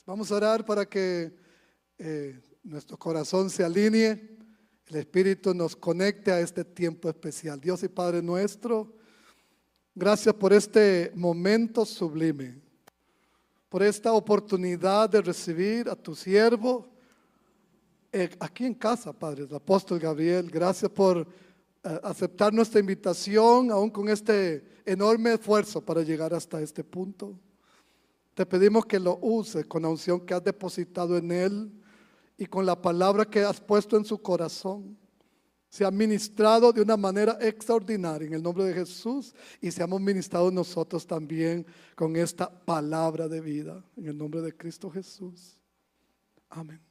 Vamos a orar para que nuestro corazón se alinee, el Espíritu nos conecte a este tiempo especial. Dios y Padre nuestro, gracias por este momento sublime, por esta oportunidad de recibir a tu siervo aquí en casa, Padre, el apóstol Gabriel. Gracias por aceptar nuestra invitación, aún con este enorme esfuerzo para llegar hasta este punto. Te pedimos que lo uses con la unción que has depositado en él y con la palabra que has puesto en su corazón. Se ha ministrado de una manera extraordinaria en el nombre de Jesús y seamos ministrados nosotros también con esta palabra de vida en el nombre de Cristo Jesús. Amén.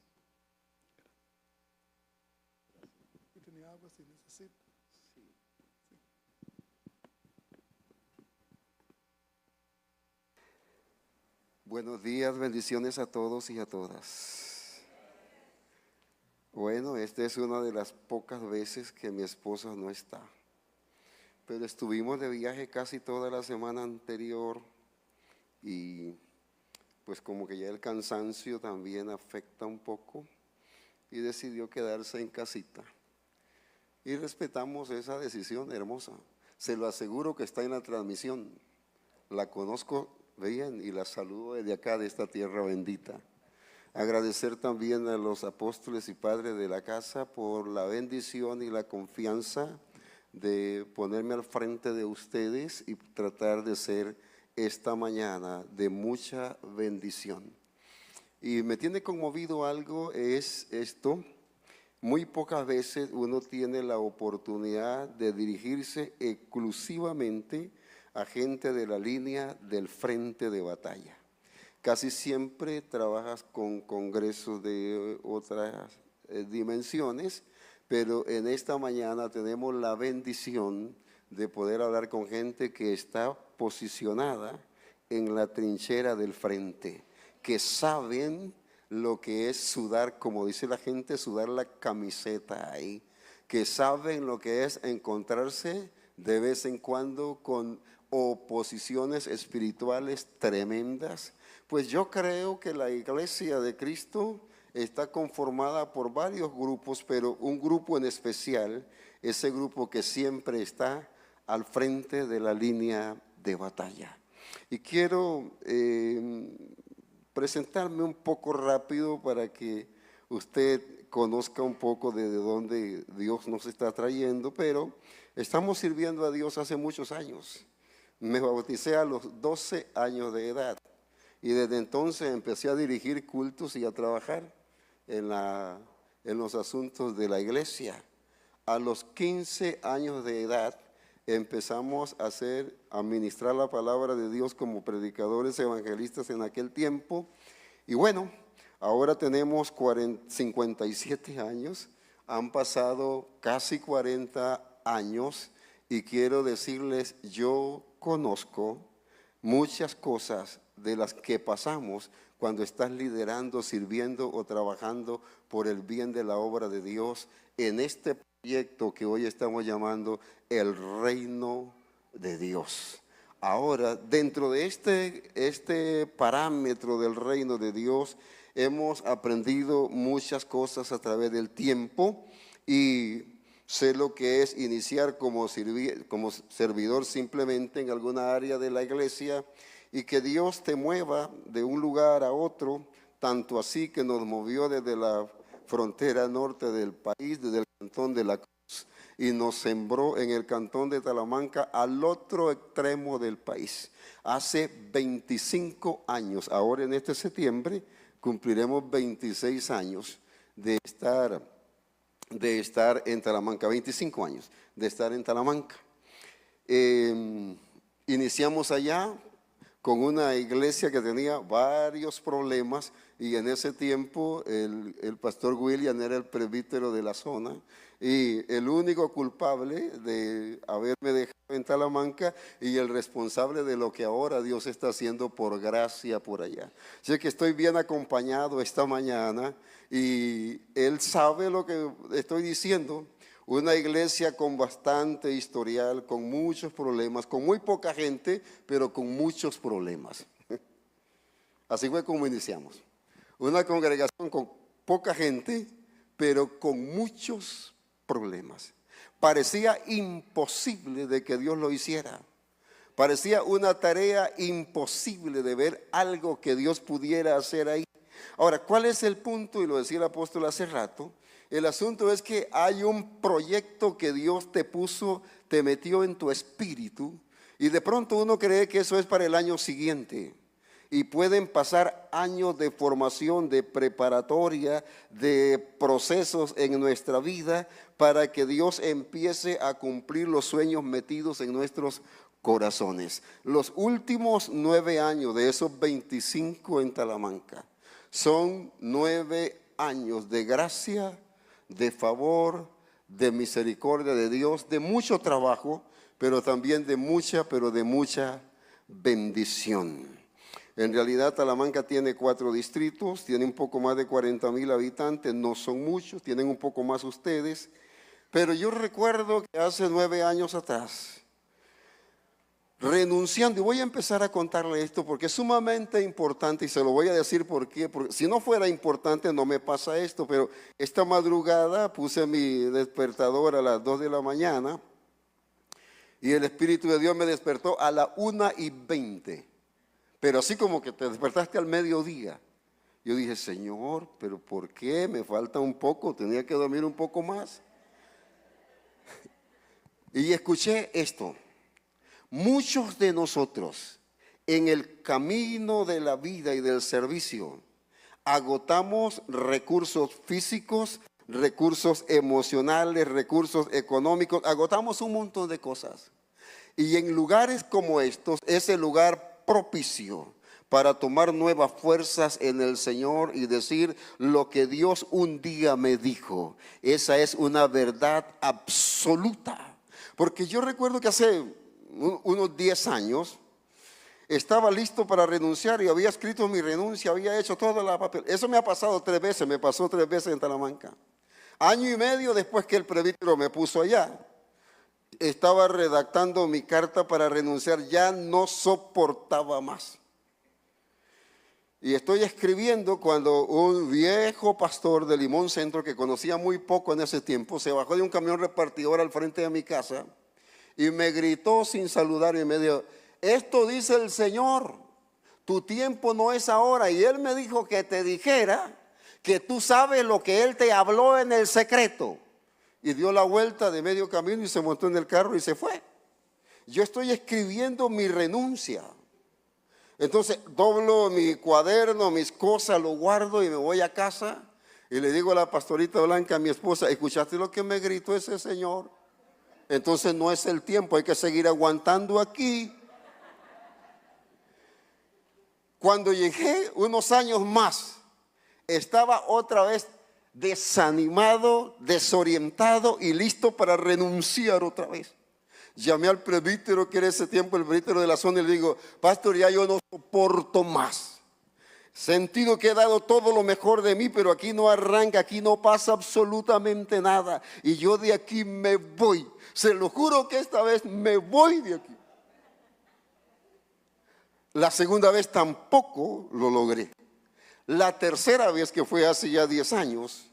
¿Tiene agua si necesita? Buenos días, bendiciones a todos y a todas. Bueno, esta es una de las pocas veces que mi esposa no está, pero estuvimos de viaje casi toda la semana anterior y pues como que ya el cansancio también afecta un poco y decidió quedarse en casita. Y respetamos esa decisión hermosa. Se lo aseguro que está en la transmisión. La conozco bien y la saludo desde acá, de esta tierra bendita. Agradecer también a los apóstoles y padres de la casa por la bendición y la confianza de ponerme al frente de ustedes y tratar de ser esta mañana de mucha bendición. Y me tiene conmovido algo, es esto: muy pocas veces uno tiene la oportunidad de dirigirse exclusivamente a gente de la línea del frente de batalla. Casi siempre trabajas con congresos de otras dimensiones, pero en esta mañana tenemos la bendición de poder hablar con gente que está posicionada en la trinchera del frente, que saben lo que es sudar, como dice la gente, sudar la camiseta ahí, que saben lo que es encontrarse de vez en cuando con oposiciones espirituales tremendas. Pues yo creo que la iglesia de Cristo está conformada por varios grupos, pero un grupo en especial, ese grupo que siempre está al frente de la línea de batalla. Y quiero presentarme un poco rápido para que usted conozca un poco de dónde Dios nos está trayendo, pero estamos sirviendo a Dios hace muchos años. Me bauticé a los 12 años de edad y desde entonces empecé a dirigir cultos y a trabajar en los asuntos de la iglesia. A los 15 años de edad empezamos a ministrar la palabra de Dios como predicadores evangelistas en aquel tiempo. Y bueno, ahora tenemos 57 años, han pasado casi 40 años y quiero decirles, yo conozco muchas cosas de las que pasamos cuando estás liderando, sirviendo o trabajando por el bien de la obra de Dios en este proyecto que hoy estamos llamando el reino de Dios. Ahora, dentro de este parámetro del reino de Dios, hemos aprendido muchas cosas a través del tiempo y sé lo que es iniciar como servidor simplemente en alguna área de la iglesia y que Dios te mueva de un lugar a otro, tanto así que nos movió desde la frontera norte del país, desde el cantón de La Cruz, y nos sembró en el cantón de Talamanca al otro extremo del país. Hace 25 años, ahora en este septiembre, cumpliremos 26 años de estar en Talamanca, 25 años de estar en Talamanca. Iniciamos allá con una iglesia que tenía varios problemas y en ese tiempo el pastor William era el presbítero de la zona y el único culpable de haberme dejado en Talamanca y el responsable de lo que ahora Dios está haciendo por gracia por allá. Así que estoy bien acompañado esta mañana y él sabe lo que estoy diciendo. Una iglesia con bastante historial, con muchos problemas, con muy poca gente, pero con muchos problemas. Así fue como iniciamos. una congregación con poca gente, pero con muchos problemas. Parecía imposible de que Dios lo hiciera. Parecía una tarea imposible de ver algo que Dios pudiera hacer ahí. Ahora, ¿cuál es el punto? Y lo decía el apóstol hace rato. El asunto es que hay un proyecto que Dios te puso, te metió en tu espíritu, y de pronto uno cree que eso es para el año siguiente. Y pueden pasar años de formación, de preparatoria, de procesos en nuestra vida para que Dios empiece a cumplir los sueños metidos en nuestros corazones. Los últimos 9 años de esos 25 en Talamanca son 9 años de gracia, de favor, de misericordia de Dios, de mucho trabajo, pero también de mucha bendición. En realidad Talamanca tiene 4 distritos, tiene un poco más de 40,000 habitantes, no son muchos, tienen un poco más ustedes, pero yo recuerdo que hace 9 años atrás, renunciando, y voy a empezar a contarle esto porque es sumamente importante y se lo voy a decir por qué, porque si no fuera importante no me pasa esto, pero esta madrugada puse mi despertador a las 2 de la mañana y el Espíritu de Dios me despertó a las 1:20. Pero así como que te despertaste al mediodía. Yo dije, Señor, ¿pero por qué? Me falta un poco, tenía que dormir un poco más. Y escuché esto. Muchos de nosotros en el camino de la vida y del servicio agotamos recursos físicos, recursos emocionales, recursos económicos, agotamos un montón de cosas. Y en lugares como estos es el lugar propicio para tomar nuevas fuerzas en el Señor y decir lo que Dios un día me dijo. Esa es una verdad absoluta. Porque yo recuerdo que hace unos 10 años estaba listo para renunciar y había escrito mi renuncia, había hecho toda la papel. Eso me ha pasado 3 veces, me pasó 3 veces en Talamanca. Año y medio después que el presbítero me puso allá. Estaba redactando mi carta para renunciar, ya no soportaba más. Y estoy escribiendo cuando un viejo pastor de Limón Centro, que conocía muy poco en ese tiempo, se bajó de un camión repartidor al frente de mi casa y me gritó sin saludar y me dijo, esto dice el Señor, tu tiempo no es ahora. Y él me dijo que te dijera que tú sabes lo que él te habló en el secreto. Y dio la vuelta de medio camino y se montó en el carro y se fue. Yo estoy escribiendo mi renuncia. Entonces doblo mi cuaderno, mis cosas, lo guardo y me voy a casa. Y le digo a la pastorita Blanca, a mi esposa, ¿escuchaste lo que me gritó ese señor? Entonces no es el tiempo, hay que seguir aguantando aquí. Cuando llegué unos años más, estaba otra vez desanimado, desorientado y listo para renunciar otra vez. Llamé al presbítero, que era ese tiempo el presbítero de la zona, y le digo, pastor, ya yo no soporto más. Sentido que he dado todo lo mejor de mí, pero aquí no arranca, aquí no pasa absolutamente nada. Y yo de aquí me voy. Se lo juro que esta vez me voy de aquí. La segunda vez tampoco lo logré. La tercera vez, que fue hace ya 10 años,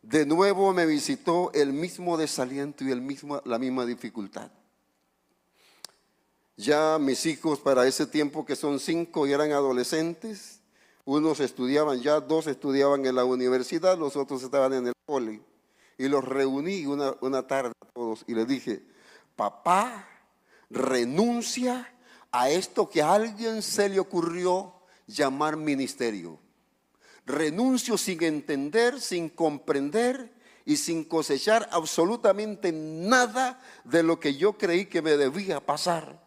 de nuevo me visitó el mismo desaliento y la misma dificultad. Ya mis hijos para ese tiempo, que son 5, ya eran adolescentes. Unos estudiaban ya, 2 estudiaban en la universidad, los otros estaban en el cole. Y los reuní una tarde a todos y les dije, papá, renuncia a esto que a alguien se le ocurrió llamar ministerio. Renuncio sin entender, sin comprender y sin cosechar absolutamente nada de lo que yo creí que me debía pasar.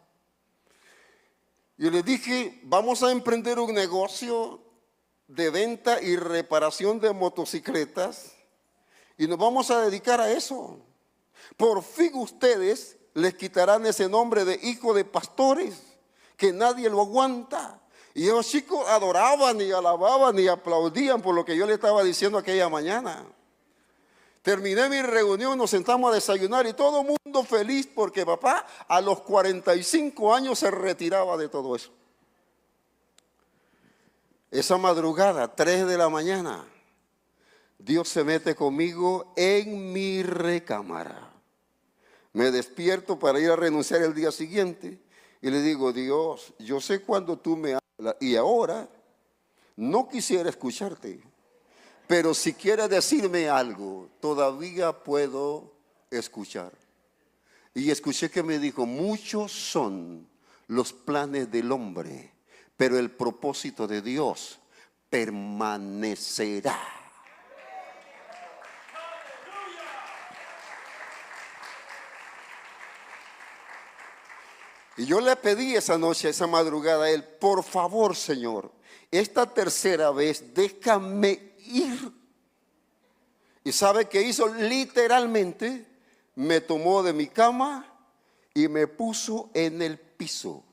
Yo les dije, vamos a emprender un negocio de venta y reparación de motocicletas y nos vamos a dedicar a eso. Por fin ustedes les quitarán ese nombre de hijo de pastores, que nadie lo aguanta. Y los chicos adoraban y alababan y aplaudían por lo que yo le estaba diciendo aquella mañana. Terminé mi reunión, nos sentamos a desayunar y todo el mundo feliz porque papá a los 45 años se retiraba de todo eso. esa madrugada, 3 de la mañana, Dios se mete conmigo en mi recámara. Me despierto para ir a renunciar el día siguiente y le digo: Dios, yo sé cuando tú me hablas y ahora no quisiera escucharte, pero si quieres decirme algo, todavía puedo escuchar. Y escuché que me dijo: muchos son los planes del hombre, pero el propósito de Dios permanecerá. Y yo le pedí esa noche, esa madrugada a él: por favor, Señor, esta tercera vez déjame ir. ¿Y sabe qué hizo? Literalmente me tomó de mi cama y me puso en el piso.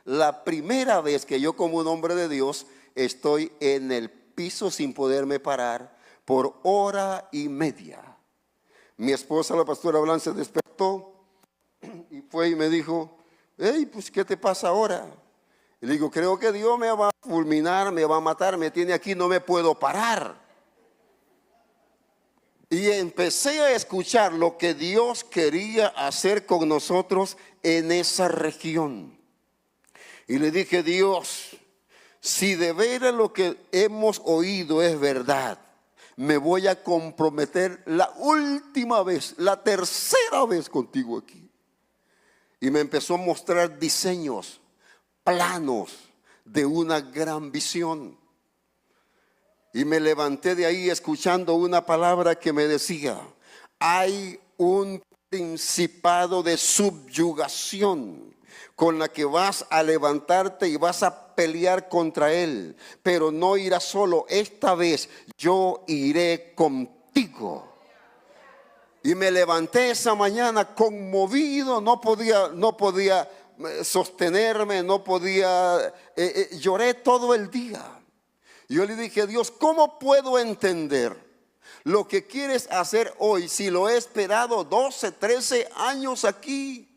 La primera vez que yo, como un hombre de Dios, estoy en el piso sin poderme parar por 1:30. Mi esposa, la pastora Blanca, se despertó y fue y me dijo: hey, pues ¿qué te pasa ahora? Y le digo: creo que Dios me va a fulminar, me va a matar, me tiene aquí, no me puedo parar. Y empecé a escuchar lo que Dios quería hacer con nosotros en esa región. Y le dije: Dios, si de veras lo que hemos oído es verdad, me voy a comprometer la última vez, la tercera vez contigo aquí. Y me empezó a mostrar diseños, planos de una gran visión. Y me levanté de ahí escuchando una palabra que me decía: hay un principado de subyugación con la que vas a levantarte y vas a pelear contra él, pero no irás solo, esta vez yo iré contigo. Y me levanté esa mañana conmovido, no podía sostenerme, lloré todo el día. Y yo le dije: Dios, ¿cómo puedo entender lo que quieres hacer hoy si lo he esperado 12, 13 años aquí?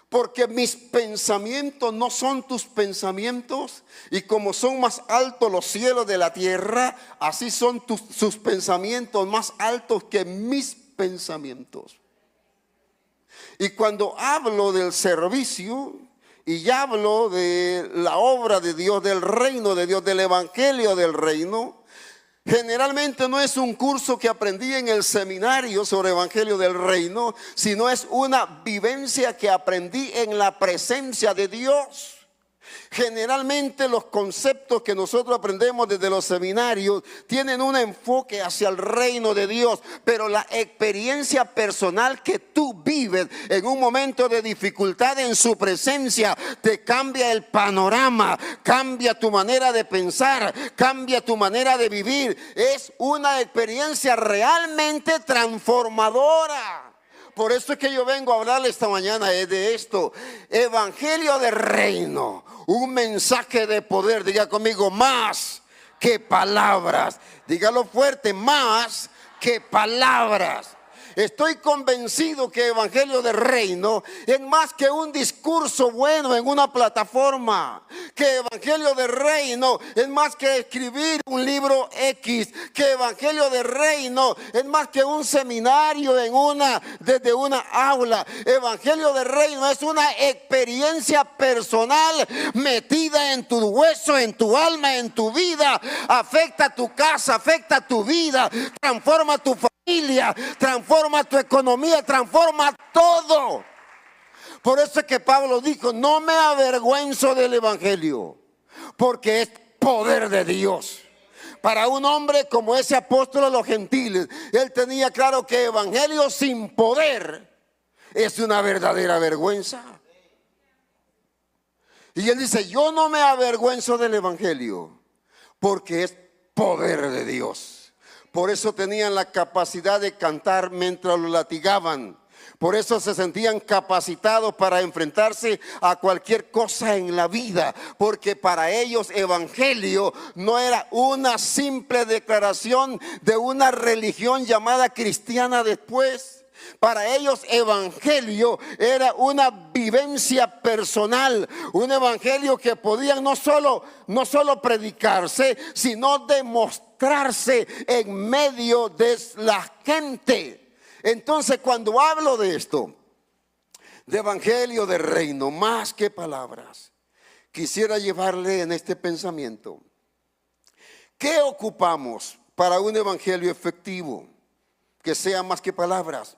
Porque mis pensamientos no son tus pensamientos, y como son más altos los cielos de la tierra, así son sus pensamientos más altos que mis pensamientos. Y cuando hablo del servicio y hablo de la obra de Dios, del reino de Dios, del evangelio del reino, generalmente no es un curso que aprendí en el seminario sobre evangelio del reino, sino es una vivencia que aprendí en la presencia de Dios. Generalmente los conceptos que nosotros aprendemos desde los seminarios tienen un enfoque hacia el reino de Dios, pero la experiencia personal que tú vives en un momento de dificultad en su presencia te cambia el panorama, cambia tu manera de pensar, cambia tu manera de vivir. Es una experiencia realmente transformadora. Por eso es que yo vengo a hablarle esta mañana de esto: evangelio del reino, un mensaje de poder. Diga conmigo: más que palabras. Dígalo fuerte: más que palabras. Estoy convencido que evangelio del reino es más que un discurso bueno en una plataforma. Que evangelio del reino es más que escribir un libro X. Que evangelio del reino es más que un seminario desde una aula. Evangelio del reino es una experiencia personal metida en tu hueso, en tu alma, en tu vida. Afecta tu casa, afecta tu vida, transforma tu familia, transforma tu economía, transforma todo. Por eso es que Pablo dijo: no me avergüenzo del evangelio, porque es poder de Dios. Para un hombre como ese apóstol a los gentiles, él tenía claro que evangelio sin poder es una verdadera vergüenza. Y él dice: yo no me avergüenzo del evangelio, porque es poder de Dios. Por eso tenían la capacidad de cantar mientras lo latigaban. Por eso se sentían capacitados para enfrentarse a cualquier cosa en la vida. Porque para ellos evangelio no era una simple declaración de una religión llamada cristiana después. Para ellos evangelio era una vivencia personal, un evangelio que podían no solo predicarse, sino demostrarse en medio de la gente. Entonces, cuando hablo de esto, de evangelio del reino, más que palabras, quisiera llevarle en este pensamiento: ¿qué ocupamos para un evangelio efectivo que sea más que palabras?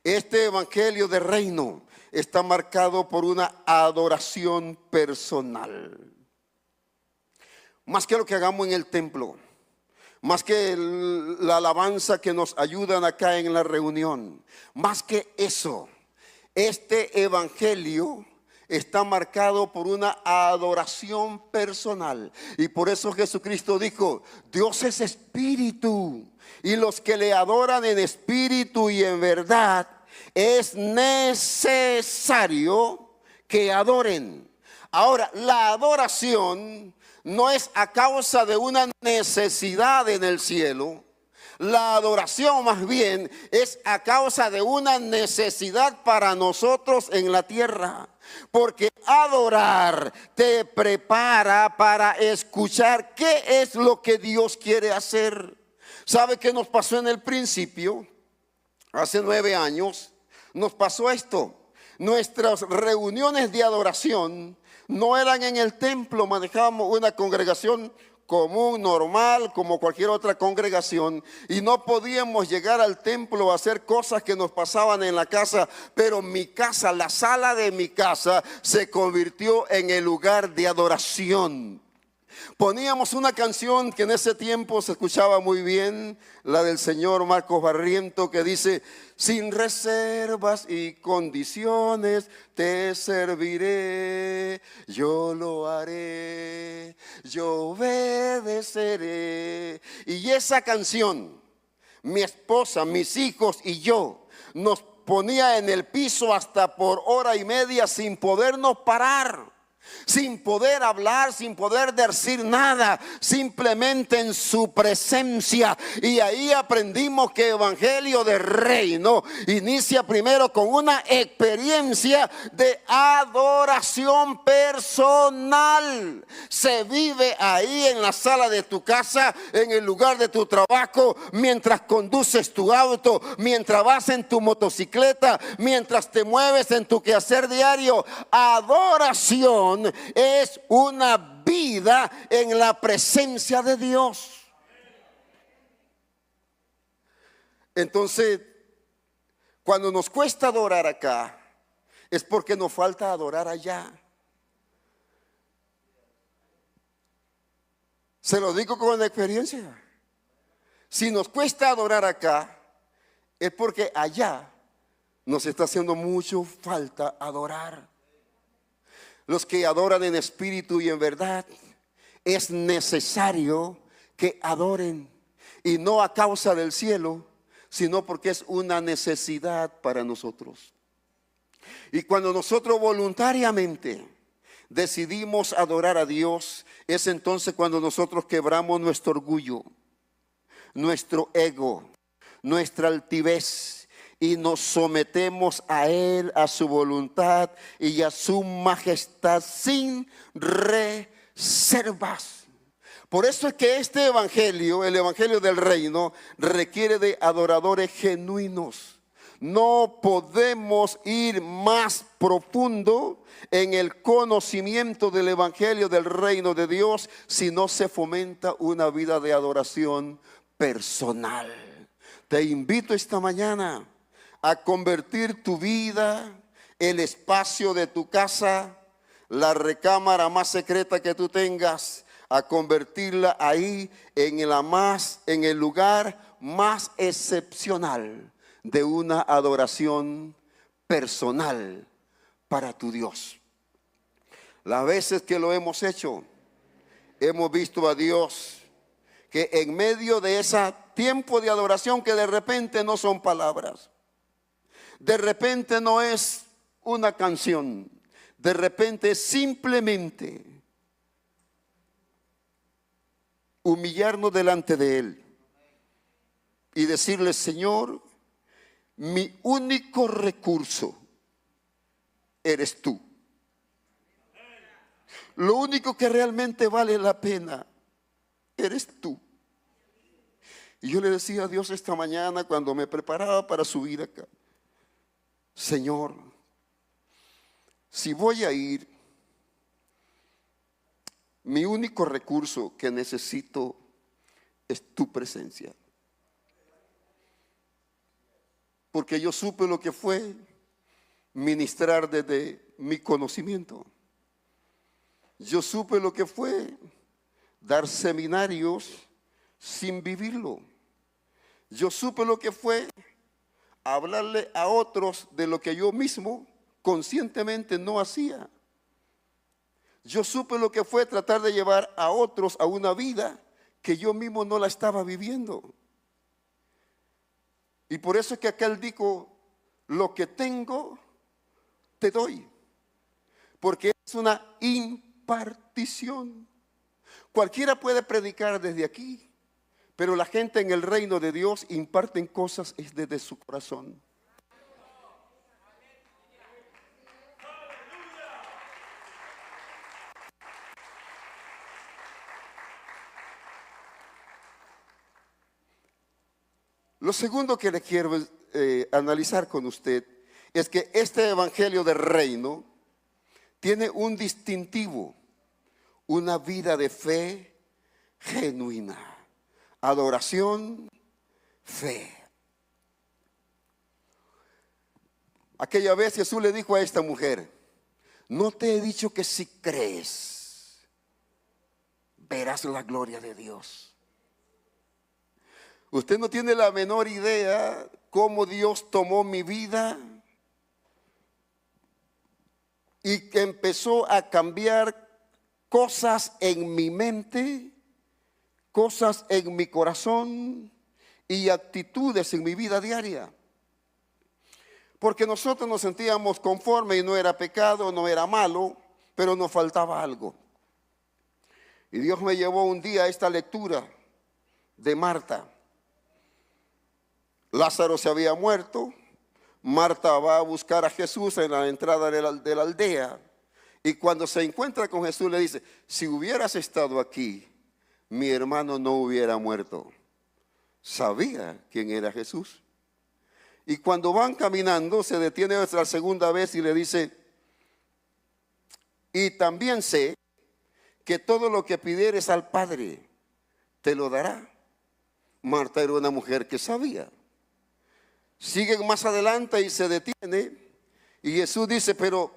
Este evangelio de reino está marcado por una adoración personal. Más que lo que hagamos en el templo, más que la alabanza que nos ayudan acá en la reunión, más que eso, este evangelio está marcado por una adoración personal. Y por eso Jesucristo dijo: Dios es espíritu, y los que le adoran en espíritu y en verdad es necesario que adoren. Ahora, la adoración no es a causa de una necesidad en el cielo. La adoración más bien es a causa de una necesidad para nosotros en la tierra. Porque adorar te prepara para escuchar qué es lo que Dios quiere hacer. ¿Sabe qué nos pasó en el principio? Hace 9 años nos pasó esto. Nuestras reuniones de adoración no eran en el templo, manejábamos una congregación común, normal, como cualquier otra congregación, y no podíamos llegar al templo a hacer cosas que nos pasaban en la casa. Pero mi casa, la sala de mi casa, se convirtió en el lugar de adoración. Poníamos una canción que en ese tiempo se escuchaba muy bien, la del señor Marcos Barriento, que dice: sin reservas y condiciones te serviré, yo lo haré, yo obedeceré. Y esa canción, mi esposa, mis hijos y yo, nos ponía en el piso hasta por 1.5 horas sin podernos parar, sin poder hablar, sin poder decir nada, simplemente en su presencia. Y ahí aprendimos que evangelio de reino inicia primero con una experiencia de adoración personal. Se vive ahí en la sala de tu casa, en el lugar de tu trabajo, mientras conduces tu auto, mientras vas en tu motocicleta, mientras te mueves en tu quehacer diario. Adoración es una vida en la presencia de Dios. Entonces, cuando nos cuesta adorar acá, es porque nos falta adorar allá. Se lo digo con experiencia. Si nos cuesta adorar acá, es porque allá nos está haciendo mucho falta adorar. Los que adoran en espíritu y en verdad, es necesario que adoren. Y no a causa del cielo, sino porque es una necesidad para nosotros. Y cuando nosotros voluntariamente decidimos adorar a Dios, es entonces cuando nosotros quebramos nuestro orgullo, nuestro ego, nuestra altivez, y nos sometemos a Él, a su voluntad y a su majestad sin reservas. Por eso es que este evangelio, el evangelio del reino, requiere de adoradores genuinos. No podemos ir más profundo en el conocimiento del evangelio del reino de Dios si no se fomenta una vida de adoración personal. Te invito esta mañana a convertir tu vida, el espacio de tu casa, la recámara más secreta que tú tengas, a convertirla ahí en el lugar más excepcional de una adoración personal para tu Dios. Las veces que lo hemos hecho, hemos visto a Dios que en medio de ese tiempo de adoración, que de repente no son palabras, de repente no es una canción, de repente es simplemente humillarnos delante de Él y decirle: Señor, mi único recurso eres tú. Lo único que realmente vale la pena eres tú. Y yo le decía a Dios esta mañana cuando me preparaba para subir acá: Señor, si voy a ir, mi único recurso que necesito es tu presencia. Porque yo supe lo que fue ministrar desde mi conocimiento. Yo supe lo que fue dar seminarios sin vivirlo. Yo supe lo que fue hablarle a otros de lo que yo mismo conscientemente no hacía. Yo supe lo que fue tratar de llevar a otros a una vida que yo mismo no la estaba viviendo. Y por eso es que acá él dijo: lo que tengo, te doy. Porque es una impartición. Cualquiera puede predicar desde aquí, pero la gente en el reino de Dios imparten cosas desde su corazón. Lo segundo que le quiero analizar con usted es que este evangelio del reino tiene un distintivo: una vida de fe genuina, adoración, fe. Aquella vez Jesús le dijo a esta mujer: no te he dicho que si crees, verás la gloria de Dios. Usted no tiene la menor idea cómo Dios tomó mi vida y que empezó a cambiar cosas en mi mente, cosas en mi corazón y actitudes en mi vida diaria. Porque nosotros nos sentíamos conformes y no era pecado, no era malo, pero nos faltaba algo. Y Dios me llevó un día a esta lectura de Marta. Lázaro se había muerto. Marta va a buscar a Jesús en la entrada de la aldea. Y cuando se encuentra con Jesús le dice: si hubieras estado aquí, mi hermano no hubiera muerto. Sabía quién era Jesús. Y cuando van caminando, se detiene la segunda vez y le dice: y también sé que todo lo que pidieres al Padre te lo dará. Marta era una mujer que sabía. Siguen más adelante y se detiene y Jesús dice: pero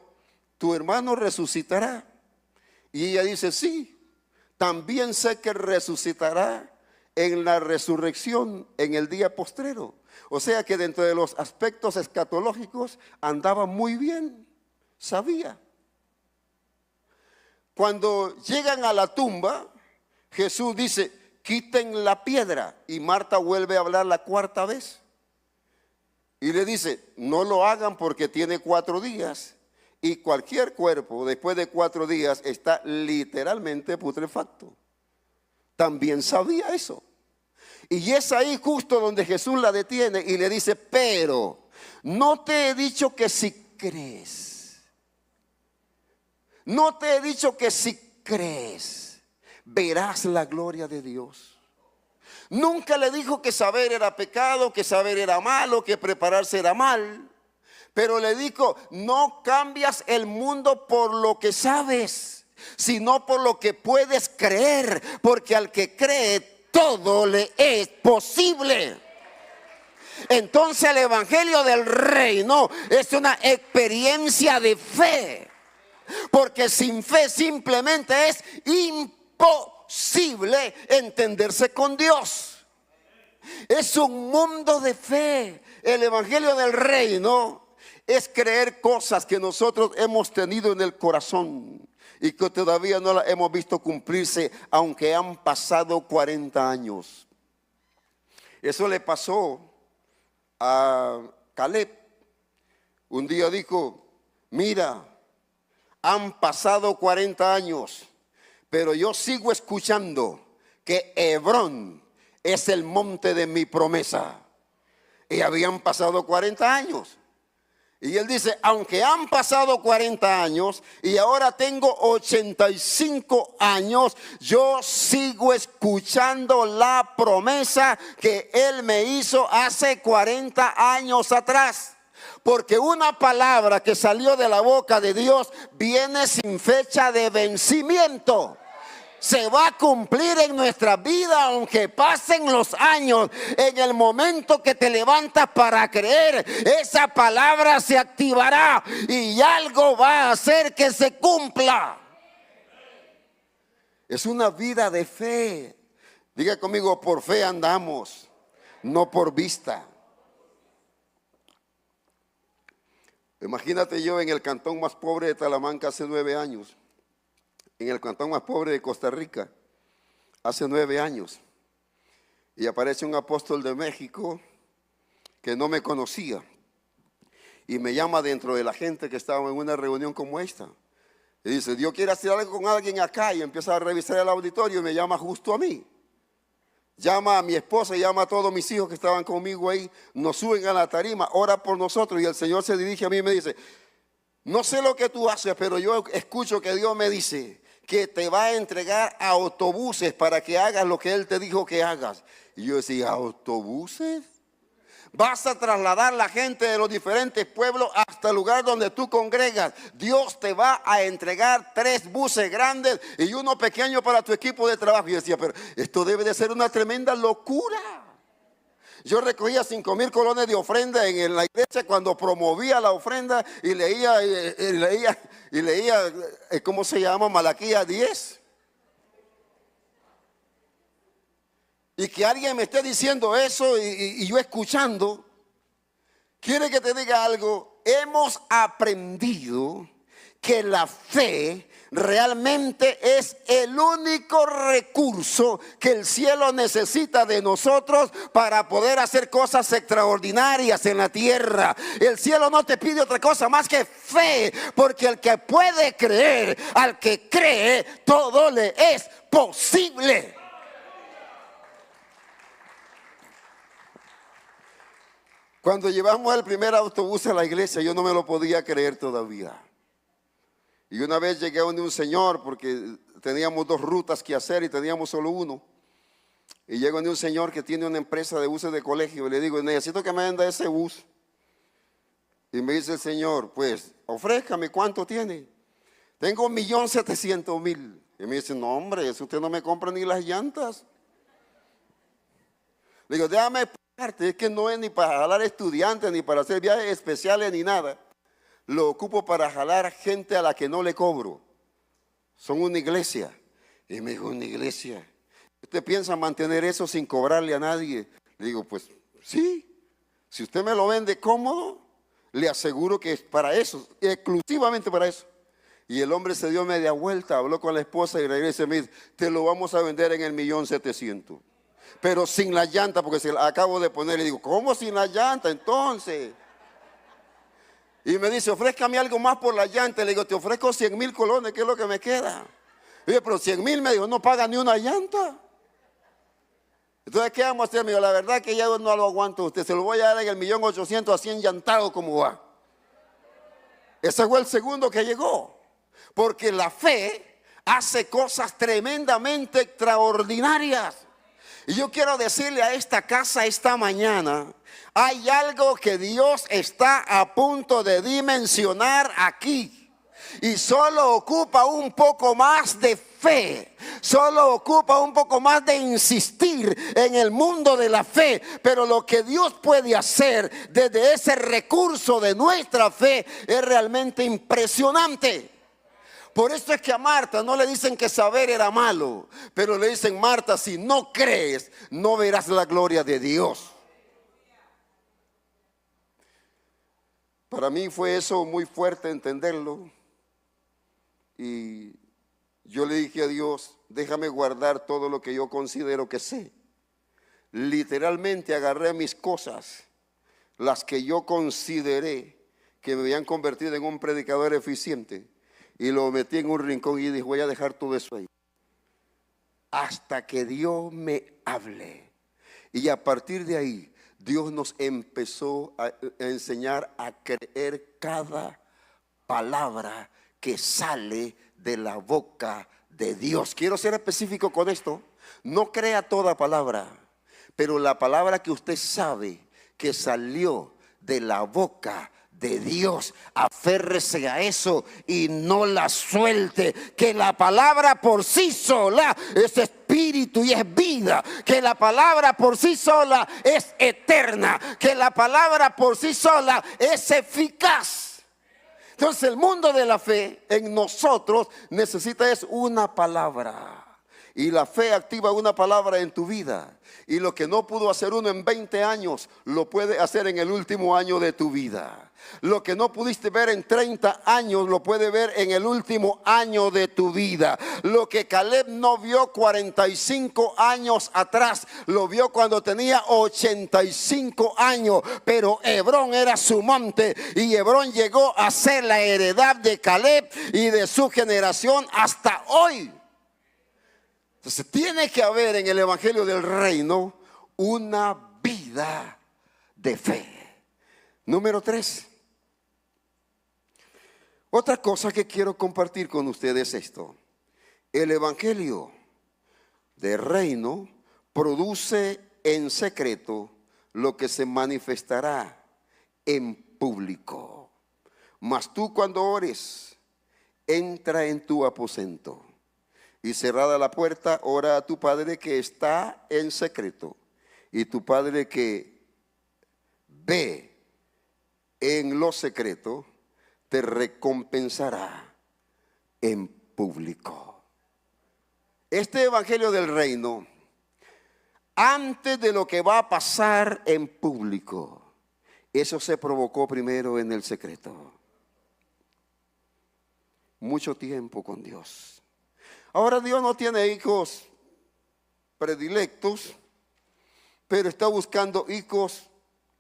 tu hermano resucitará. Y ella dice: sí, también sé que resucitará en la resurrección en el día postrero. O sea que dentro de los aspectos escatológicos andaba muy bien, sabía. Cuando llegan a la tumba, Jesús dice: quiten la piedra. Y Marta vuelve a hablar la cuarta vez. Y le dice: no lo hagan porque tiene 4 días. Y cualquier cuerpo después de 4 días está literalmente putrefacto. También sabía eso. Y es ahí justo donde Jesús la detiene y le dice: pero no te he dicho que si crees. No te he dicho que si crees, verás la gloria de Dios. Nunca le dijo que saber era pecado, que saber era malo, que prepararse era mal. Pero le dijo: no cambias el mundo por lo que sabes, sino por lo que puedes creer. Porque al que cree, todo le es posible. Entonces el evangelio del reino es una experiencia de fe. Porque sin fe simplemente es imposible entenderse con Dios. Es un mundo de fe. El evangelio del reino es creer cosas que nosotros hemos tenido en el corazón y que todavía no las hemos visto cumplirse, aunque han pasado 40 años. Eso le pasó a Caleb. Un día dijo: mira, han pasado 40 años, pero yo sigo escuchando que Hebrón es el monte de mi promesa. Y habían pasado 40 años. Y él dice, aunque han pasado 40 años y ahora tengo 85 años, yo sigo escuchando la promesa que él me hizo hace 40 años atrás. Porque una palabra que salió de la boca de Dios viene sin fecha de vencimiento. Se va a cumplir en nuestra vida aunque pasen los años. En el momento que te levantas para creer, esa palabra se activará y algo va a hacer que se cumpla. Es una vida de fe. Diga conmigo, por fe andamos, no por vista. Imagínate yo en el cantón más pobre de Talamanca hace 9 años. En el cantón más pobre de Costa Rica, hace 9 años. Y aparece un apóstol de México que no me conocía. Y me llama dentro de la gente que estaba en una reunión como esta. Y dice, Dios quiere hacer algo con alguien acá. Y empieza a revisar el auditorio y me llama justo a mí. Llama a mi esposa, llama a todos mis hijos que estaban conmigo ahí. Nos suben a la tarima, ora por nosotros. Y el Señor se dirige a mí y me dice, no sé lo que tú haces, pero yo escucho que Dios me dice que te va a entregar autobuses para que hagas lo que Él te dijo que hagas. Y yo decía, ¿autobuses? Vas a trasladar la gente de los diferentes pueblos hasta el lugar donde tú congregas. Dios te va a entregar 3 buses grandes y uno pequeño para tu equipo de trabajo. Y yo decía, pero esto debe de ser una tremenda locura. Yo recogía 5,000 colones de ofrenda en la iglesia cuando promovía la ofrenda y leía, ¿cómo se llama? Malaquías 10. Y que alguien me esté diciendo eso y yo escuchando. Quiere que te diga algo. Hemos aprendido que la fe realmente es el único recurso que el cielo necesita de nosotros para poder hacer cosas extraordinarias en la tierra. El cielo no te pide otra cosa más que fe, porque el que puede creer, al que cree, todo le es posible. Cuando llevamos el primer autobús a la iglesia, yo no me lo podía creer todavía. Y una vez llegué a donde un señor, porque teníamos 2 rutas que hacer y teníamos solo uno. Y llego donde un señor que tiene una empresa de buses de colegio y le digo, necesito que me venda ese bus. Y me dice el señor, pues, ofrézcame, ¿cuánto tiene? Tengo 1.700.000. Y me dice, no hombre, eso usted no me compra ni las llantas. Le digo, déjame explicarte, es que no es ni para jalar estudiantes, ni para hacer viajes especiales, ni nada. Lo ocupo para jalar gente a la que no le cobro. Son una iglesia. Y me dijo, ¿una iglesia? ¿Usted piensa mantener eso sin cobrarle a nadie? Le digo, pues sí. Si usted me lo vende cómodo, le aseguro que es para eso, exclusivamente para eso. Y el hombre se dio media vuelta, habló con la esposa y regresa y me dice, te lo vamos a vender en el 1.700.000. Pero sin la llanta, porque se la acabo de poner. Le digo, ¿cómo sin la llanta entonces? Y me dice, ofrézcame algo más por la llanta. Le digo, te ofrezco 100,000 colones, ¿qué es lo que me queda? Y yo, pero 100,000, me dijo, no paga ni una llanta. Entonces, ¿qué vamos a hacer? Me dijo, la verdad que ya no lo aguanto usted, se lo voy a dar en el 1.800.000 así enllantado como va. Ese fue el segundo que llegó. Porque la fe hace cosas tremendamente extraordinarias. Y yo quiero decirle a esta casa esta mañana, hay algo que Dios está a punto de dimensionar aquí. Y solo ocupa un poco más de fe. Solo ocupa un poco más de insistir en el mundo de la fe. Pero lo que Dios puede hacer desde ese recurso de nuestra fe es realmente impresionante. Por eso es que a Marta no le dicen que saber era malo, pero le dicen, Marta, si no crees, no verás la gloria de Dios. Para mí fue eso muy fuerte entenderlo. Y yo le dije a Dios, déjame guardar todo lo que yo considero que sé. Literalmente agarré mis cosas, las que yo consideré que me habían convertido en un predicador eficiente, y lo metí en un rincón y dije, voy a dejar todo eso ahí hasta que Dios me hable. Y a partir de ahí, Dios nos empezó a enseñar a creer cada palabra que sale de la boca de Dios. Quiero ser específico con esto. No crea toda palabra, pero la palabra que usted sabe que salió de la boca de Dios, aférrese a eso y no la suelte. Que la palabra por sí sola es espíritu y es vida. Que la palabra por sí sola es eterna. Que la palabra por sí sola es eficaz. Entonces el mundo de la fe en nosotros necesita es una palabra. Y la fe activa una palabra en tu vida. Y lo que no pudo hacer uno en 20 años, lo puede hacer en el último año de tu vida. Lo que no pudiste ver en 30 años, lo puede ver en el último año de tu vida. Lo que Caleb no vio 45 años atrás, lo vio cuando tenía 85 años. Pero Hebrón era su monte y Hebrón llegó a ser la heredad de Caleb y de su generación hasta hoy. Entonces tiene que haber en el Evangelio del Reino una vida de fe. Número 3. Otra cosa que quiero compartir con ustedes es esto. El Evangelio del Reino produce en secreto lo que se manifestará en público. Mas tú cuando ores, entra en tu aposento. Y cerrada la puerta, ora a tu Padre que está en secreto. Y tu Padre que ve en lo secreto, te recompensará en público. Este Evangelio del Reino, antes de lo que va a pasar en público, eso se provocó primero en el secreto. Mucho tiempo con Dios. Ahora Dios no tiene hijos predilectos, pero está buscando hijos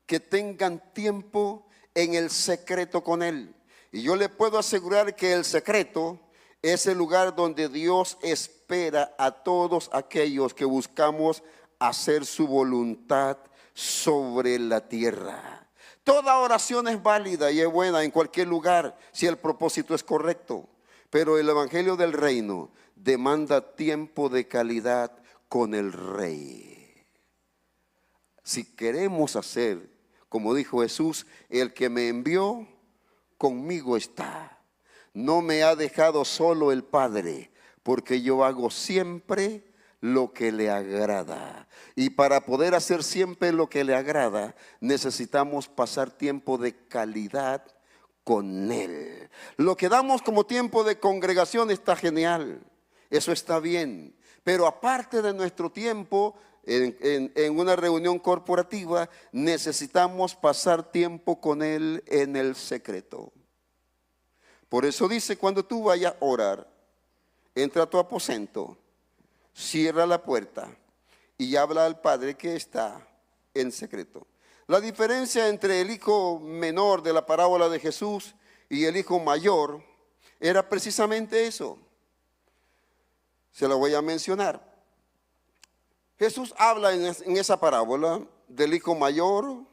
que tengan tiempo en el secreto con Él. Y yo le puedo asegurar que el secreto es el lugar donde Dios espera a todos aquellos que buscamos hacer su voluntad sobre la tierra. Toda oración es válida y es buena en cualquier lugar si el propósito es correcto. Pero el Evangelio del Reino demanda tiempo de calidad con el Rey. Si queremos hacer, como dijo Jesús, el que me envió, conmigo está. No me ha dejado solo el Padre, porque yo hago siempre lo que le agrada. Y para poder hacer siempre lo que le agrada, necesitamos pasar tiempo de calidad con Él. Lo que damos como tiempo de congregación está genial, eso está bien, pero aparte de nuestro tiempo en una reunión corporativa, necesitamos pasar tiempo con Él en el secreto. Por eso dice, cuando tú vayas a orar, entra a tu aposento, cierra la puerta y habla al Padre que está en secreto. La diferencia entre el hijo menor de la parábola de Jesús y el hijo mayor era precisamente eso. Se la voy a mencionar. Jesús habla en esa parábola del hijo mayor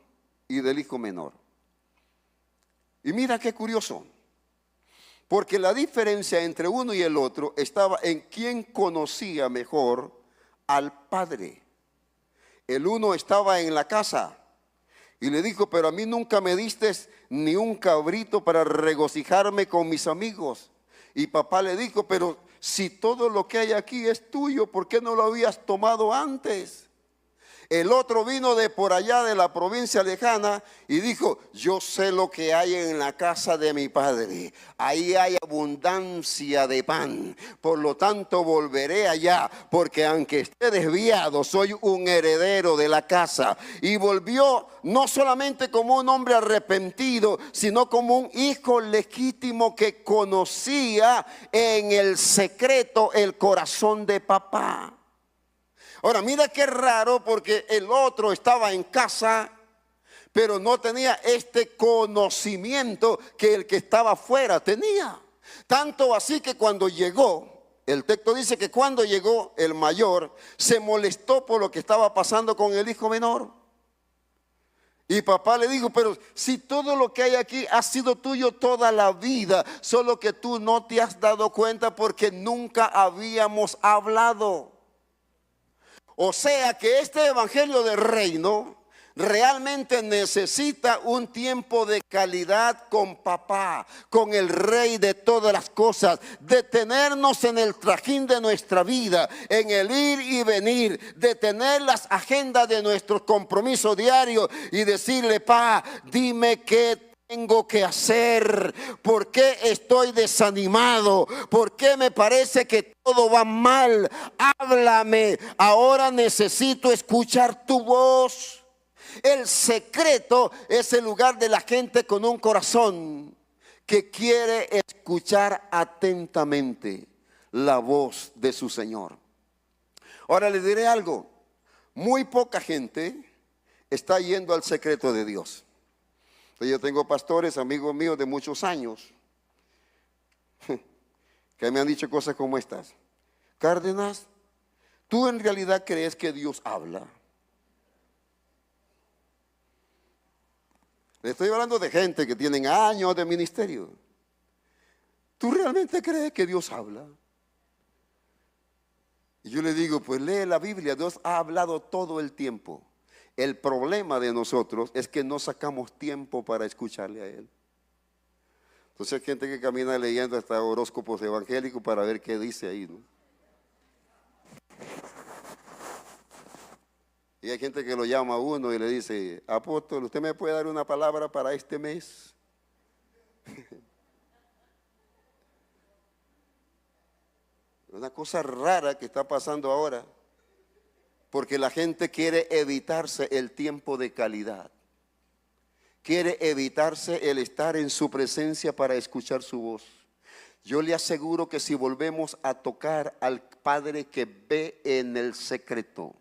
y del hijo menor. Y mira qué curioso, porque la diferencia entre uno y el otro estaba en quién conocía mejor al Padre. El uno estaba en la casa y le dijo, pero a mí nunca me diste ni un cabrito para regocijarme con mis amigos. Y papá le dijo, pero si todo lo que hay aquí es tuyo, ¿por qué no lo habías tomado antes? El otro vino de por allá de la provincia lejana y dijo, yo sé lo que hay en la casa de mi padre. Ahí hay abundancia de pan. Por lo tanto volveré allá, porque aunque esté desviado, soy un heredero de la casa. Y volvió no solamente como un hombre arrepentido, sino como un hijo legítimo que conocía en el secreto el corazón de papá. Ahora mira qué raro, porque el otro estaba en casa, pero no tenía este conocimiento que el que estaba afuera tenía. Tanto así que cuando llegó, el texto dice que cuando llegó el mayor, se molestó por lo que estaba pasando con el hijo menor. Y papá le dijo, pero si todo lo que hay aquí ha sido tuyo toda la vida, solo que tú no te has dado cuenta porque nunca habíamos hablado. O sea que este evangelio del reino realmente necesita un tiempo de calidad con papá, con el rey de todas las cosas, detenernos en el trajín de nuestra vida, en el ir y venir, detener las agendas de nuestros compromisos diarios y decirle, pa, dime qué tengo que hacer, por qué estoy desanimado, por qué me parece que todo va mal, háblame, ahora necesito escuchar tu voz. El secreto es el lugar de la gente con un corazón que quiere escuchar atentamente la voz de su Señor. Ahora le diré algo, muy poca gente está yendo al secreto de Dios. Yo tengo pastores, amigos míos de muchos años, que me han dicho cosas como estas. Cárdenas, ¿tú en realidad crees que Dios habla? Le estoy hablando de gente que tienen años de ministerio. ¿Tú realmente crees que Dios habla? Y yo le digo, pues lee la Biblia, Dios ha hablado todo el tiempo. El problema de nosotros es que no sacamos tiempo para escucharle a Él. Entonces hay gente que camina leyendo hasta horóscopos evangélicos para ver qué dice ahí, ¿no? Y hay gente que lo llama a uno y le dice, apóstol, ¿usted me puede dar una palabra para este mes? Una cosa rara que está pasando ahora, porque la gente quiere evitarse el tiempo de calidad. Quiere evitarse el estar en su presencia para escuchar su voz. Yo le aseguro que si volvemos a tocar al Padre que ve en el secreto,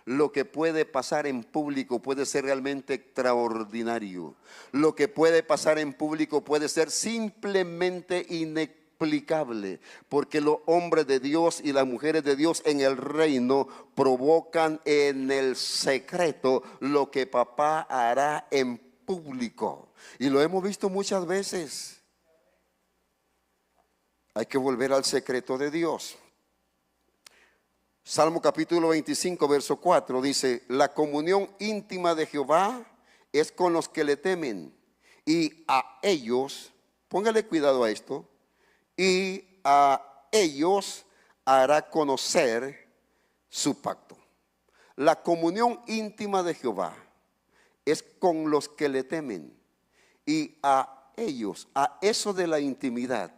lo que puede pasar en público puede ser realmente extraordinario. Lo que puede pasar en público puede ser simplemente inexplicable, porque los hombres de Dios y las mujeres de Dios en el reino provocan en el secreto lo que papá hará en público. Y lo hemos visto muchas veces. Hay que volver al secreto de Dios. Salmo capítulo 25, verso 4 dice, la comunión íntima de Jehová es con los que le temen, y a ellos, póngale cuidado a esto, y a ellos hará conocer su pacto. La comunión íntima de Jehová es con los que le temen, y a ellos, a eso de la intimidad,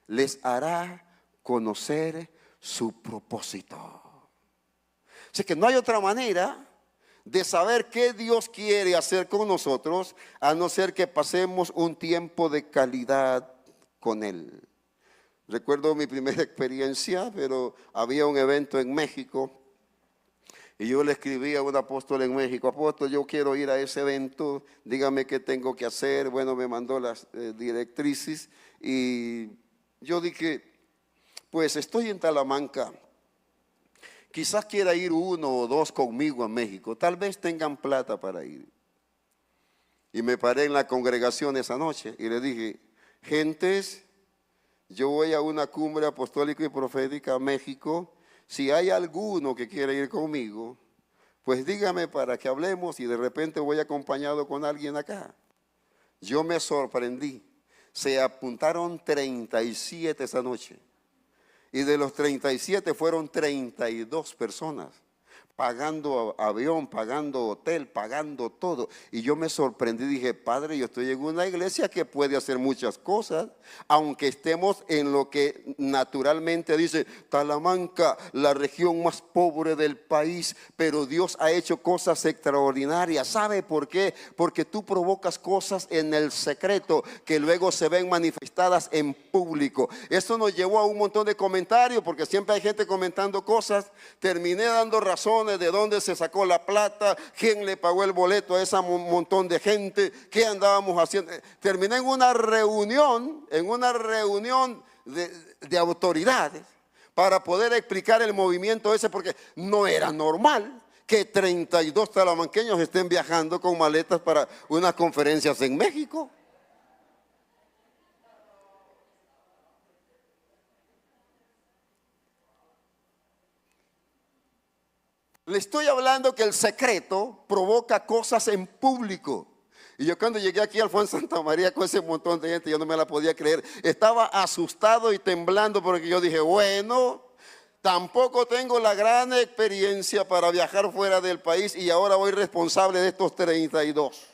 les hará conocer su propósito. Así que no hay otra manera de saber qué Dios quiere hacer con nosotros, a no ser que pasemos un tiempo de calidad con Él. Recuerdo mi primera experiencia, pero había un evento en México y yo le escribí a un apóstol en México, apóstol, yo quiero ir a ese evento, dígame qué tengo que hacer. Bueno, me mandó las directrices y yo dije, pues estoy en Talamanca. Quizás quiera ir uno o dos conmigo a México. Tal vez tengan plata para ir. Y me paré en la congregación esa noche y le dije, gentes, yo voy a una cumbre apostólica y profética a México. Si hay alguno que quiera ir conmigo, pues dígame para que hablemos y de repente voy acompañado con alguien acá. Yo me sorprendí. Se apuntaron 37 esa noche. Y de los 37 fueron 32 personas, pagando avión, pagando hotel, pagando todo. Y yo me sorprendí, dije, Padre, yo estoy en una iglesia que puede hacer muchas cosas, aunque estemos en lo que naturalmente dice Talamanca, la región más pobre del país, pero Dios ha hecho cosas extraordinarias. ¿Sabe por qué? Porque tú provocas cosas en el secreto que luego se ven manifestadas en público. Esto nos llevó a un montón de comentarios, porque siempre hay gente comentando cosas. Terminé dando razones de dónde se sacó la plata, quién le pagó el boleto a ese montón de gente, qué andábamos haciendo. Terminé en una reunión de autoridades para poder explicar el movimiento ese, porque no era normal que 32 talamanqueños estén viajando con maletas para unas conferencias en México. Le estoy hablando que el secreto provoca cosas en público. Y yo cuando llegué aquí al Juan Santa María con ese montón de gente, yo no me la podía creer. Estaba asustado y temblando porque yo dije, bueno, tampoco tengo la gran experiencia para viajar fuera del país y ahora voy responsable de estos 32.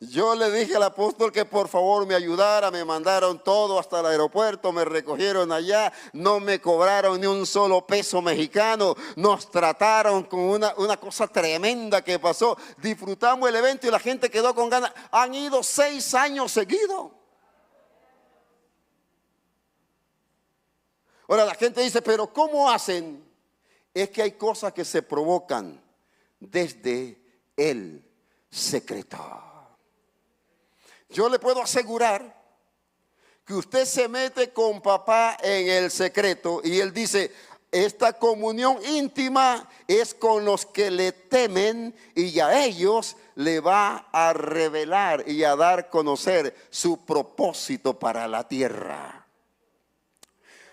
Yo le dije al apóstol que por favor me ayudara, me mandaron todo hasta el aeropuerto, me recogieron allá, no me cobraron ni un solo peso mexicano, nos trataron con una cosa tremenda que pasó, disfrutamos el evento y la gente quedó con ganas. Han ido 6 años seguidos. Ahora la gente dice, pero ¿cómo hacen? Es que hay cosas que se provocan desde el secreto. Yo le puedo asegurar que usted se mete con papá en el secreto y él dice, esta comunión íntima es con los que le temen y a ellos le va a revelar y a dar a conocer su propósito para la tierra.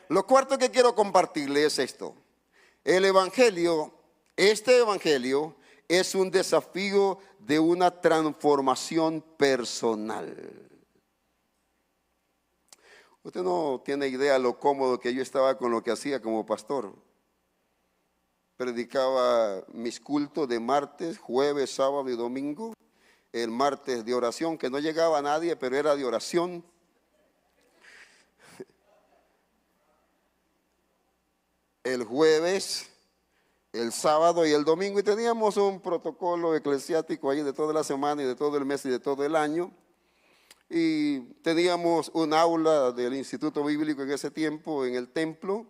Lo cuarto que quiero compartirle es esto. El evangelio, este evangelio es un desafío de una transformación personal. Usted no tiene idea lo cómodo que yo estaba con lo que hacía como pastor. Predicaba mis cultos de martes, jueves, sábado y domingo. El martes de oración, que no llegaba a nadie, pero era de oración. El jueves, el sábado y el domingo, y teníamos un protocolo eclesiástico ahí de toda la semana y de todo el mes y de todo el año. Y teníamos un aula del Instituto Bíblico en ese tiempo en el templo.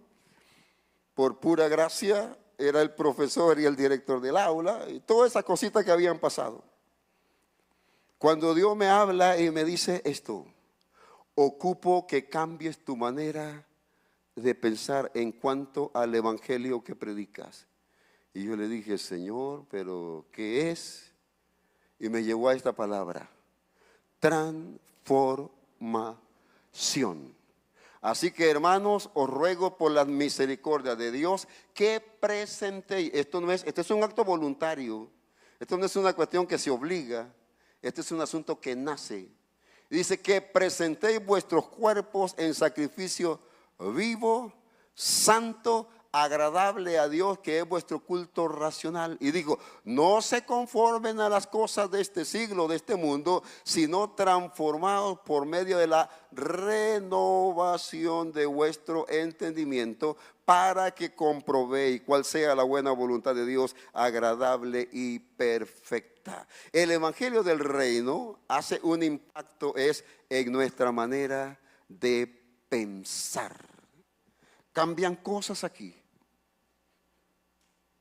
Por pura gracia era el profesor y el director del aula y todas esas cositas que habían pasado. Cuando Dios me habla y me dice esto, ocupo que cambies tu manera de pensar en cuanto al evangelio que predicas. Y yo le dije, Señor, ¿pero qué es? Y me llevó a esta palabra, transformación. Así que, hermanos, os ruego por la misericordia de Dios que presentéis. Esto es un acto voluntario. Esto no es una cuestión que se obliga. Este es un asunto que nace. Dice que presentéis vuestros cuerpos en sacrificio vivo, santo, agradable a Dios, que es vuestro culto racional. Y digo, no se conformen a las cosas de este siglo, de este mundo, sino transformados por medio de la renovación de vuestro entendimiento, para que comprobéis cuál sea la buena voluntad de Dios, agradable y perfecta. El evangelio del reino hace un impacto en nuestra manera de pensar. Cambian cosas aquí.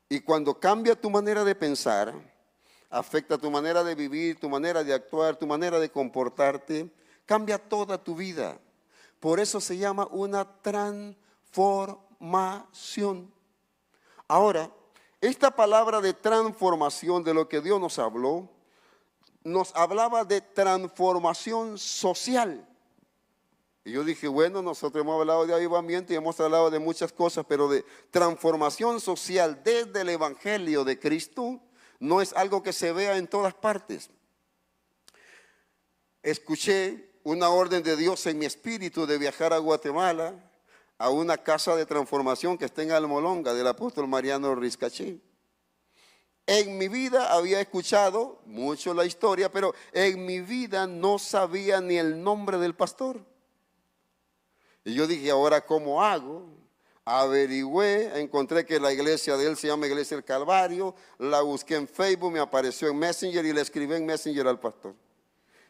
Y cuando cambia tu manera de pensar, afecta tu manera de vivir, tu manera de actuar, tu manera de comportarte, cambia toda tu vida. Por eso se llama una transformación. Ahora, esta palabra de transformación, de lo que Dios nos habló, nos hablaba de transformación social. Y yo dije, bueno, nosotros hemos hablado de avivamiento y hemos hablado de muchas cosas, pero de transformación social desde el evangelio de Cristo no es algo que se vea en todas partes. Escuché una orden de Dios en mi espíritu de viajar a Guatemala, a una casa de transformación que está en Almolonga, del apóstol Mariano Riscaché. En mi vida había escuchado mucho la historia, pero en mi vida no sabía ni el nombre del pastor. Y yo dije, ¿ahora cómo hago? Averigüé, encontré que la iglesia de él se llama Iglesia del Calvario, la busqué en Facebook, me apareció en Messenger y le escribí en Messenger al pastor.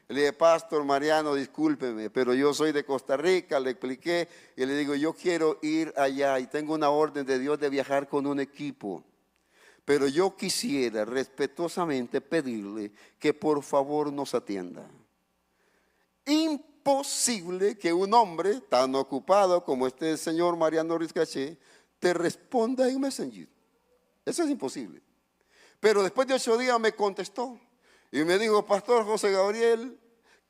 Le dije, Pastor Mariano, discúlpeme, pero yo soy de Costa Rica, le expliqué y le digo, yo quiero ir allá y tengo una orden de Dios de viajar con un equipo. Pero yo quisiera respetuosamente pedirle que por favor nos atienda. Imposible que un hombre tan ocupado como este señor Mariano Riscaché te responda en Messenger. Eso es imposible. Pero después de 8 días me contestó y me dijo: Pastor José Gabriel,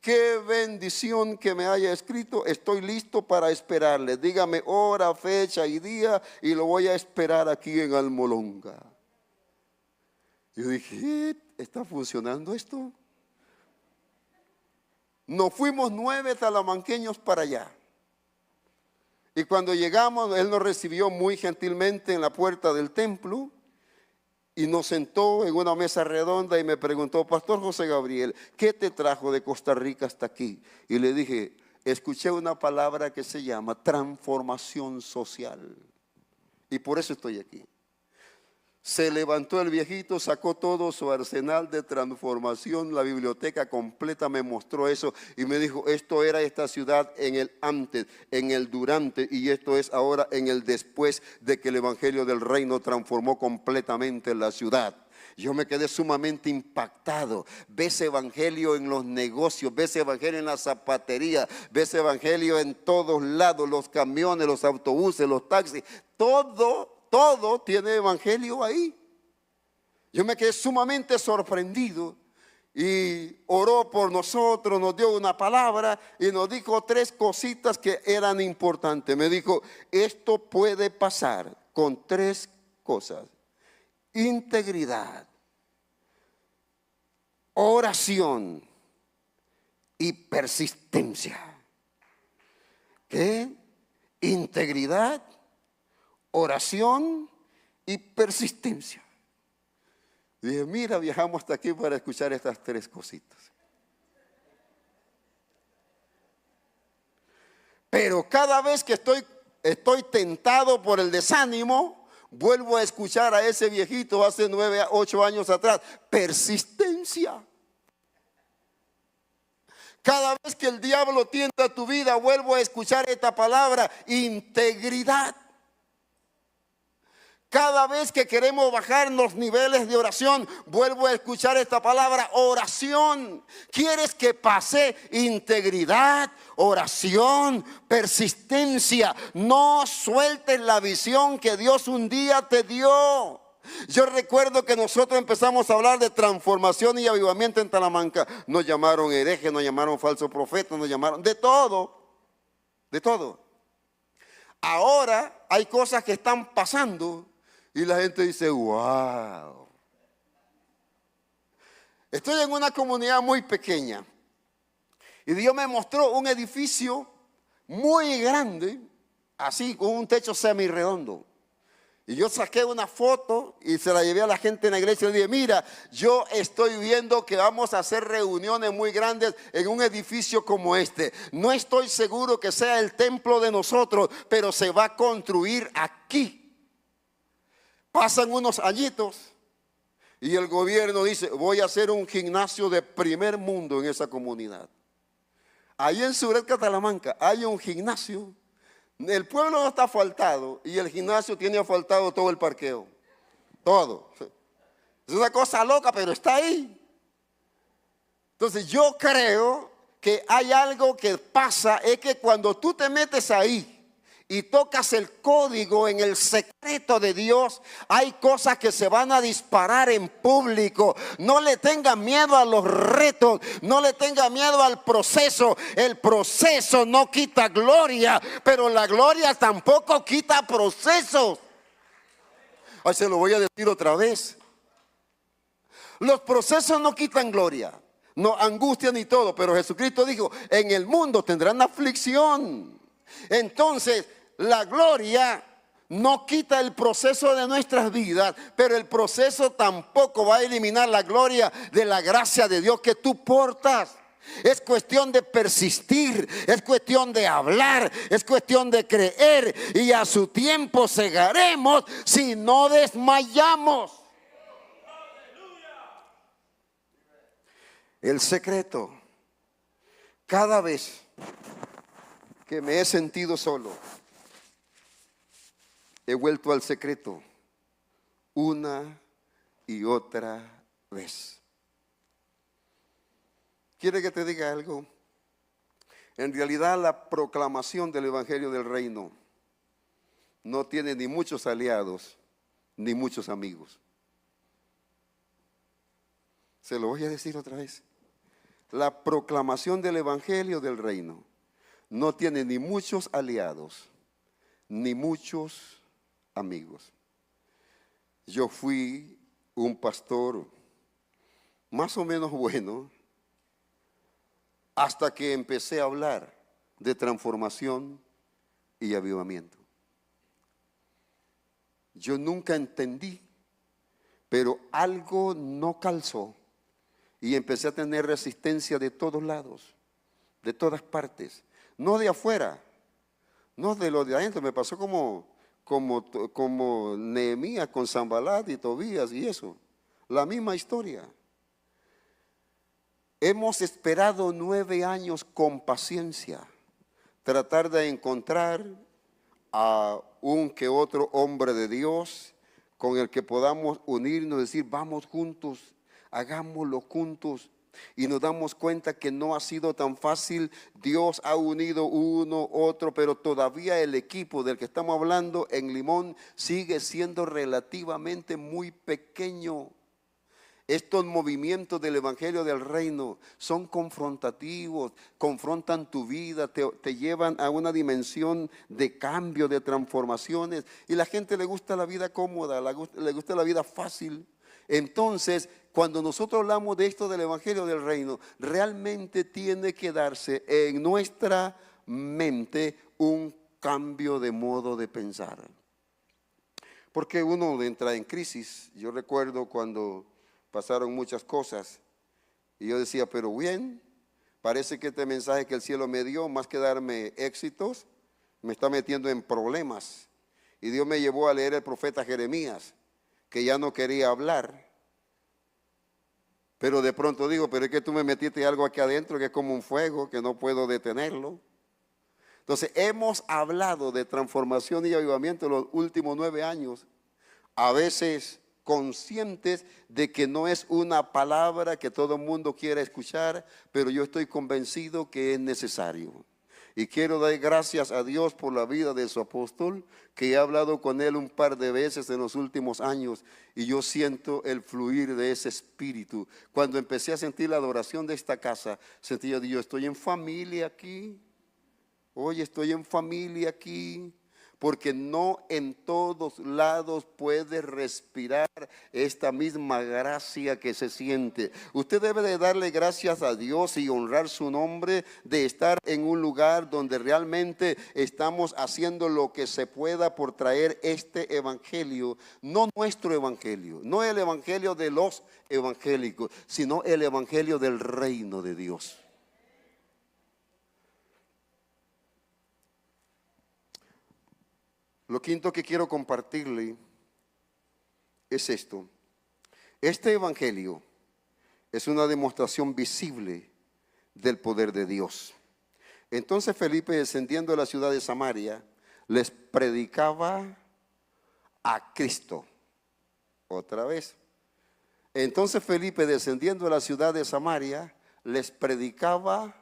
qué bendición que me haya escrito. Estoy listo para esperarle. Dígame hora, fecha y día y lo voy a esperar aquí en Almolonga. Yo dije, ¿está funcionando esto? Nos fuimos 9 talamanqueños para allá. Y cuando llegamos, él nos recibió muy gentilmente en la puerta del templo y nos sentó en una mesa redonda y me preguntó: Pastor José Gabriel, ¿qué te trajo de Costa Rica hasta aquí? Y le dije: escuché una palabra que se llama transformación social y por eso estoy aquí. Se levantó el viejito, sacó todo su arsenal de transformación, la biblioteca completa, me mostró eso y me dijo: esto era esta ciudad en el antes, en el durante, y esto es ahora en el después de que el evangelio del reino transformó completamente la ciudad. Yo me quedé sumamente impactado. Ves evangelio en los negocios, ves evangelio en la zapatería, ves evangelio en todos lados, los camiones, los autobuses, los taxis, todo tiene evangelio ahí. Yo me quedé sumamente sorprendido y oró por nosotros, nos dio una palabra y nos dijo 3 cositas que eran importantes. Me dijo: esto puede pasar con 3 cosas: integridad, oración y persistencia. ¿Qué? Integridad, oración y persistencia. Y dije: mira, viajamos hasta aquí para escuchar estas 3 cositas. Pero cada vez que estoy tentado por el desánimo, vuelvo a escuchar a ese viejito hace 9 a 8 años atrás: persistencia. Cada vez que el diablo tienta tu vida, vuelvo a escuchar esta palabra: integridad. Cada vez que queremos bajar los niveles de oración, vuelvo a escuchar esta palabra: oración. ¿Quieres que pase? Integridad, oración, persistencia. No sueltes la visión que Dios un día te dio. Yo recuerdo que nosotros empezamos a hablar de transformación y avivamiento en Talamanca. Nos llamaron herejes, nos llamaron falsos profetas, nos llamaron de todo. De todo. Ahora hay cosas que están pasando y la gente dice: wow. Estoy en una comunidad muy pequeña y Dios me mostró un edificio muy grande, así con un techo semirredondo. Y yo saqué una foto y se la llevé a la gente en la iglesia y le dije: mira, yo estoy viendo que vamos a hacer reuniones muy grandes en un edificio como este. No estoy seguro que sea el templo de nosotros, pero se va a construir aquí. Pasan unos añitos y el gobierno dice: voy a hacer un gimnasio de primer mundo en esa comunidad. Ahí en Suret, Talamanca, hay un gimnasio. El pueblo no está asfaltado y el gimnasio tiene asfaltado todo el parqueo. Todo. Es una cosa loca, pero está ahí. Entonces yo creo que hay algo que pasa, es que cuando tú te metes ahí y tocas el código en el secreto de Dios, hay cosas que se van a disparar en público. No le tengan miedo a los retos, no le tengan miedo al proceso. El proceso no quita gloria, pero la gloria tampoco quita procesos. Ay, se lo voy a decir otra vez. Los procesos no quitan gloria, no angustian ni todo, pero Jesucristo dijo: en el mundo tendrán aflicción. Entonces, la gloria no quita el proceso de nuestras vidas, pero el proceso tampoco va a eliminar la gloria de la gracia de Dios que tú portas. Es cuestión de persistir, es cuestión de hablar, es cuestión de creer, y a su tiempo segaremos si no desmayamos. El secreto: cada vez que me he sentido solo, he vuelto al secreto una y otra vez. ¿Quiere que te diga algo? En realidad, la proclamación del evangelio del reino no tiene ni muchos aliados, ni muchos amigos. Se lo voy a decir otra vez. La proclamación del Evangelio del Reino no tiene ni muchos aliados, ni muchos amigos. Yo fui un pastor más o menos bueno hasta que empecé a hablar de transformación y avivamiento. Yo nunca entendí, pero algo no calzó y empecé a tener resistencia de todos lados, de todas partes, no de afuera, no de lo de adentro. Me pasó como Nehemías con Sanbalat y Tobías y eso, la misma historia. Hemos esperado 9 años con paciencia, tratar de encontrar a un que otro hombre de Dios con el que podamos unirnos, decir, vamos juntos, hagámoslo juntos. Y nos damos cuenta que no ha sido tan fácil. Dios ha unido uno, otro, pero todavía el equipo del que estamos hablando en Limón sigue siendo relativamente muy pequeño. Estos movimientos del Evangelio del Reino son confrontativos, confrontan tu vida, te llevan a una dimensión de cambio, de transformaciones. Y la gente le gusta la vida cómoda, le gusta la vida fácil. Entonces, cuando nosotros hablamos de esto del Evangelio del Reino, realmente tiene que darse en nuestra mente un cambio de modo de pensar. Porque uno entra en crisis. Yo recuerdo cuando pasaron muchas cosas y yo decía, pero bien, parece que este mensaje que el cielo me dio, más que darme éxitos, me está metiendo en problemas. Y Dios me llevó a leer el profeta Jeremías, que ya no quería hablar. Pero de pronto digo, pero es que tú me metiste algo aquí adentro que es como un fuego, que no puedo detenerlo. Entonces hemos hablado de transformación y avivamiento en los últimos 9 años, a veces conscientes de que no es una palabra que todo el mundo quiera escuchar, pero yo estoy convencido que es necesario. Y quiero dar gracias a Dios por la vida de su apóstol, que he hablado con él un par de veces en los últimos años y yo siento el fluir de ese espíritu. Cuando empecé a sentir la adoración de esta casa, sentí yo estoy en familia aquí. Oye, estoy en familia aquí. Porque no en todos lados puede respirar esta misma gracia que se siente. Usted debe de darle gracias a Dios y honrar su nombre de estar en un lugar donde realmente estamos haciendo lo que se pueda por traer este evangelio. No nuestro evangelio, no el evangelio de los evangélicos, sino el evangelio del reino de Dios. Lo quinto que quiero compartirle es esto. Este evangelio es una demostración visible del poder de Dios. Entonces Felipe, descendiendo de la ciudad de Samaria, les predicaba a Cristo. Otra vez. Entonces Felipe, descendiendo de la ciudad de Samaria, les predicaba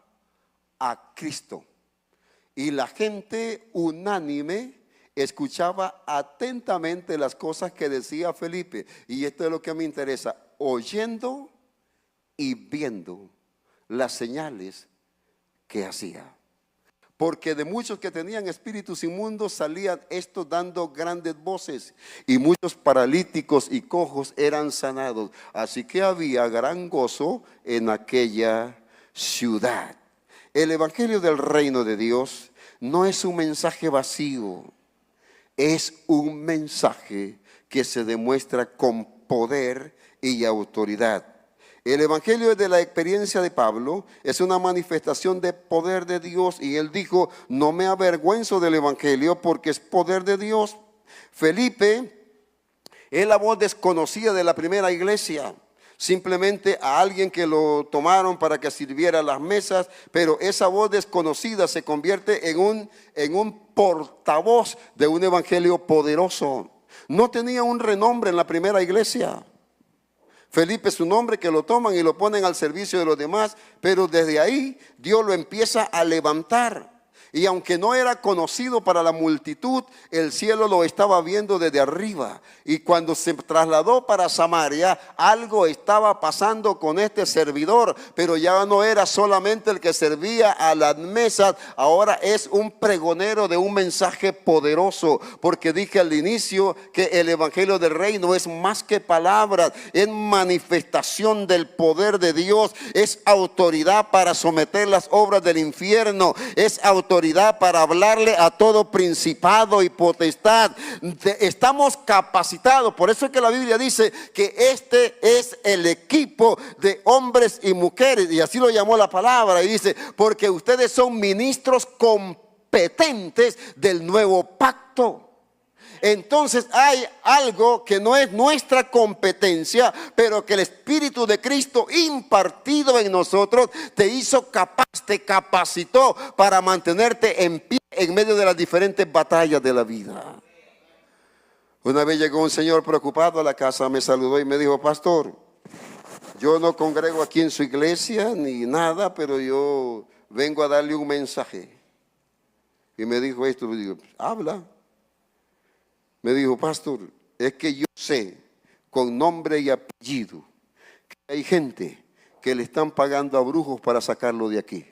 a Cristo. Y la gente unánime escuchaba atentamente las cosas que decía Felipe. Y esto es lo que me interesa, oyendo y viendo las señales que hacía. Porque de muchos que tenían espíritus inmundos salían estos dando grandes voces, y muchos paralíticos y cojos eran sanados. Así que había gran gozo en aquella ciudad. El evangelio del reino de Dios no es un mensaje vacío. Es un mensaje que se demuestra con poder y autoridad. El evangelio de la experiencia de Pablo es una manifestación de poder de Dios, y él dijo, no me avergüenzo del evangelio porque es poder de Dios. Felipe es la voz desconocida de la primera iglesia. Simplemente a alguien que lo tomaron para que sirviera a las mesas, pero esa voz desconocida se convierte en un portavoz de un evangelio poderoso. No tenía un renombre en la primera iglesia. Felipe es un hombre que lo toman y lo ponen al servicio de los demás, pero desde ahí Dios lo empieza a levantar. Y aunque no era conocido para la multitud, el cielo lo estaba viendo desde arriba. Y cuando se trasladó para Samaria, algo estaba pasando con este servidor. Pero ya no era solamente el que servía a las mesas, ahora es un pregonero de un mensaje poderoso. Porque dije al inicio que el evangelio del reino es más que palabras, es manifestación del poder de Dios, es autoridad para someter las obras del infierno, es autoridad para hablarle a todo principado y potestad. Estamos capacitados. Por eso es que la Biblia dice que este es el equipo de hombres y mujeres, y así lo llamó la palabra, y dice, porque ustedes son ministros competentes del nuevo pacto. Entonces hay algo que no es nuestra competencia, pero que el Espíritu de Cristo impartido en nosotros te hizo capaz, te capacitó para mantenerte en pie en medio de las diferentes batallas de la vida. Una vez llegó un señor preocupado a la casa, me saludó y me dijo: pastor, yo no congrego aquí en su iglesia ni nada, pero yo vengo a darle un mensaje. Y me dijo esto, me digo: habla. Me dijo: pastor, es que yo sé con nombre y apellido que hay gente que le están pagando a brujos para sacarlo de aquí.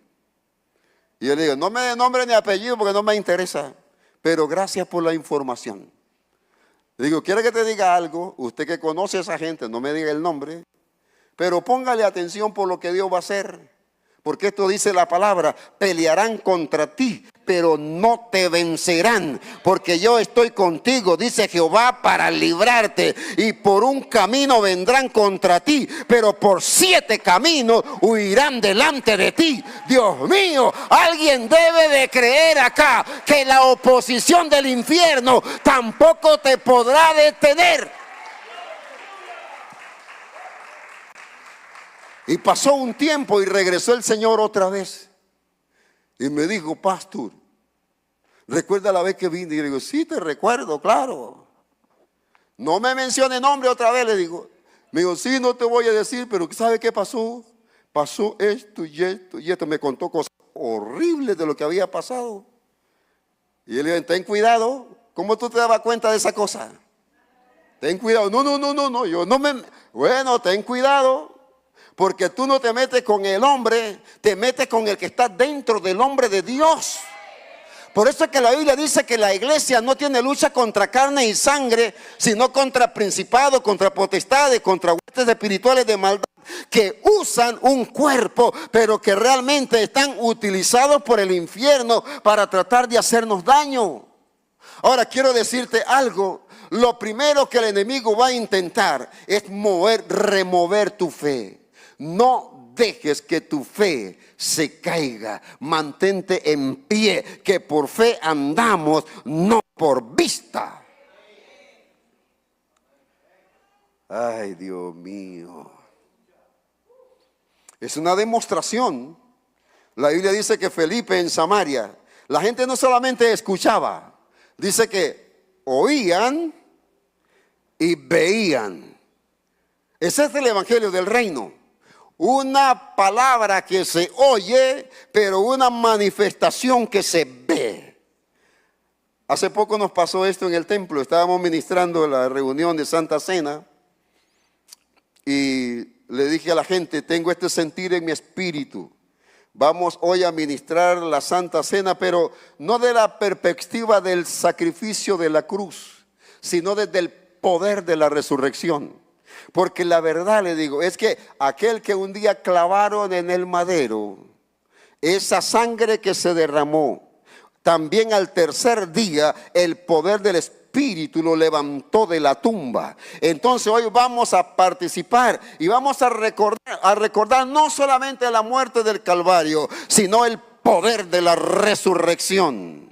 Y yo le digo: no me dé nombre ni apellido porque no me interesa, pero gracias por la información. Le digo: ¿quiere que te diga algo? Usted que conoce a esa gente, no me diga el nombre, pero póngale atención por lo que Dios va a hacer. Porque esto dice la palabra: pelearán contra ti, pero no te vencerán, porque yo estoy contigo, dice Jehová, para librarte. Y por un camino vendrán contra ti, pero por 7 caminos huirán delante de ti. Dios mío, alguien debe de creer acá que la oposición del infierno tampoco te podrá detener. Y pasó un tiempo y regresó el Señor otra vez. Y me dijo: pastor, ¿recuerda la vez que vine? Y le digo: sí, te recuerdo, claro. No me mencione nombre otra vez, le digo. Me dijo: sí, no te voy a decir, pero ¿sabe qué pasó? Pasó esto y esto y esto. Me contó cosas horribles de lo que había pasado. Y él le dijo: ten cuidado. ¿Cómo tú te dabas cuenta de esa cosa? Ten cuidado. No. Yo no me... Bueno, ten cuidado. Porque tú no te metes con el hombre, te metes con el que está dentro del hombre de Dios. Por eso es que la Biblia dice que la iglesia no tiene lucha contra carne y sangre, sino contra principados, contra potestades, contra huestes espirituales de maldad, que usan un cuerpo, pero que realmente están utilizados por el infierno para tratar de hacernos daño. Ahora quiero decirte algo. Lo primero que el enemigo va a intentar es remover tu fe. No dejes que tu fe se caiga. Mantente en pie, que por fe andamos, no por vista. Ay, Dios mío. Es una demostración. La Biblia dice que Felipe en Samaria, la gente no solamente escuchaba, dice que oían y veían. Ese es el evangelio del reino. Una palabra que se oye, pero una manifestación que se ve. Hace poco nos pasó esto en el templo. Estábamos ministrando la reunión de Santa Cena y le dije a la gente: tengo este sentir en mi espíritu. Vamos hoy a ministrar la Santa Cena, pero no de la perspectiva del sacrificio de la cruz, sino desde el poder de la resurrección. Porque la verdad, le digo, es que aquel que un día clavaron en el madero, esa sangre que se derramó, también al tercer día el poder del Espíritu lo levantó de la tumba. Entonces hoy vamos a participar y vamos a recordar no solamente la muerte del Calvario, sino el poder de la resurrección.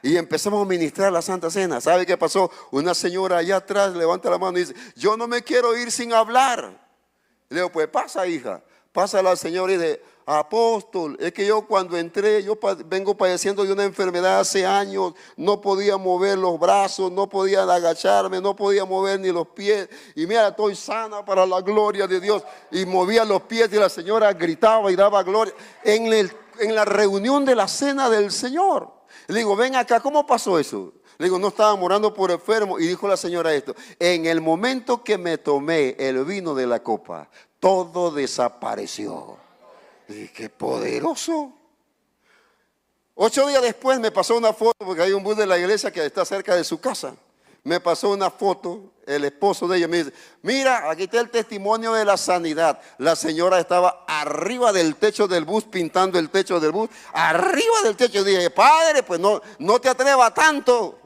Y empezamos a ministrar la Santa Cena. ¿Sabe qué pasó? Una señora allá atrás levanta la mano y dice: yo no me quiero ir sin hablar. Le digo: pues pasa, hija. Pasa la señora y dice: apóstol, es que yo cuando entré, yo vengo padeciendo de una enfermedad hace años. No podía mover los brazos, no podía agacharme, no podía mover ni los pies. Y mira, estoy sana para la gloria de Dios. Y movía los pies y la señora gritaba y daba gloria. en la reunión de la cena del Señor. Le digo, ven acá, ¿cómo pasó eso? Le digo, no estaban orando por enfermos. Y dijo la señora esto: en el momento que me tomé el vino de la copa, todo desapareció. Y dije, qué poderoso. 8 días después me pasó una foto, porque hay un bus de la iglesia que está cerca de su casa. Me pasó una foto, el esposo de ella me dice, mira, aquí está el testimonio de la sanidad. La señora estaba arriba del techo del bus, pintando el techo del bus, arriba del techo. Y dije, padre, pues no te atrevas tanto.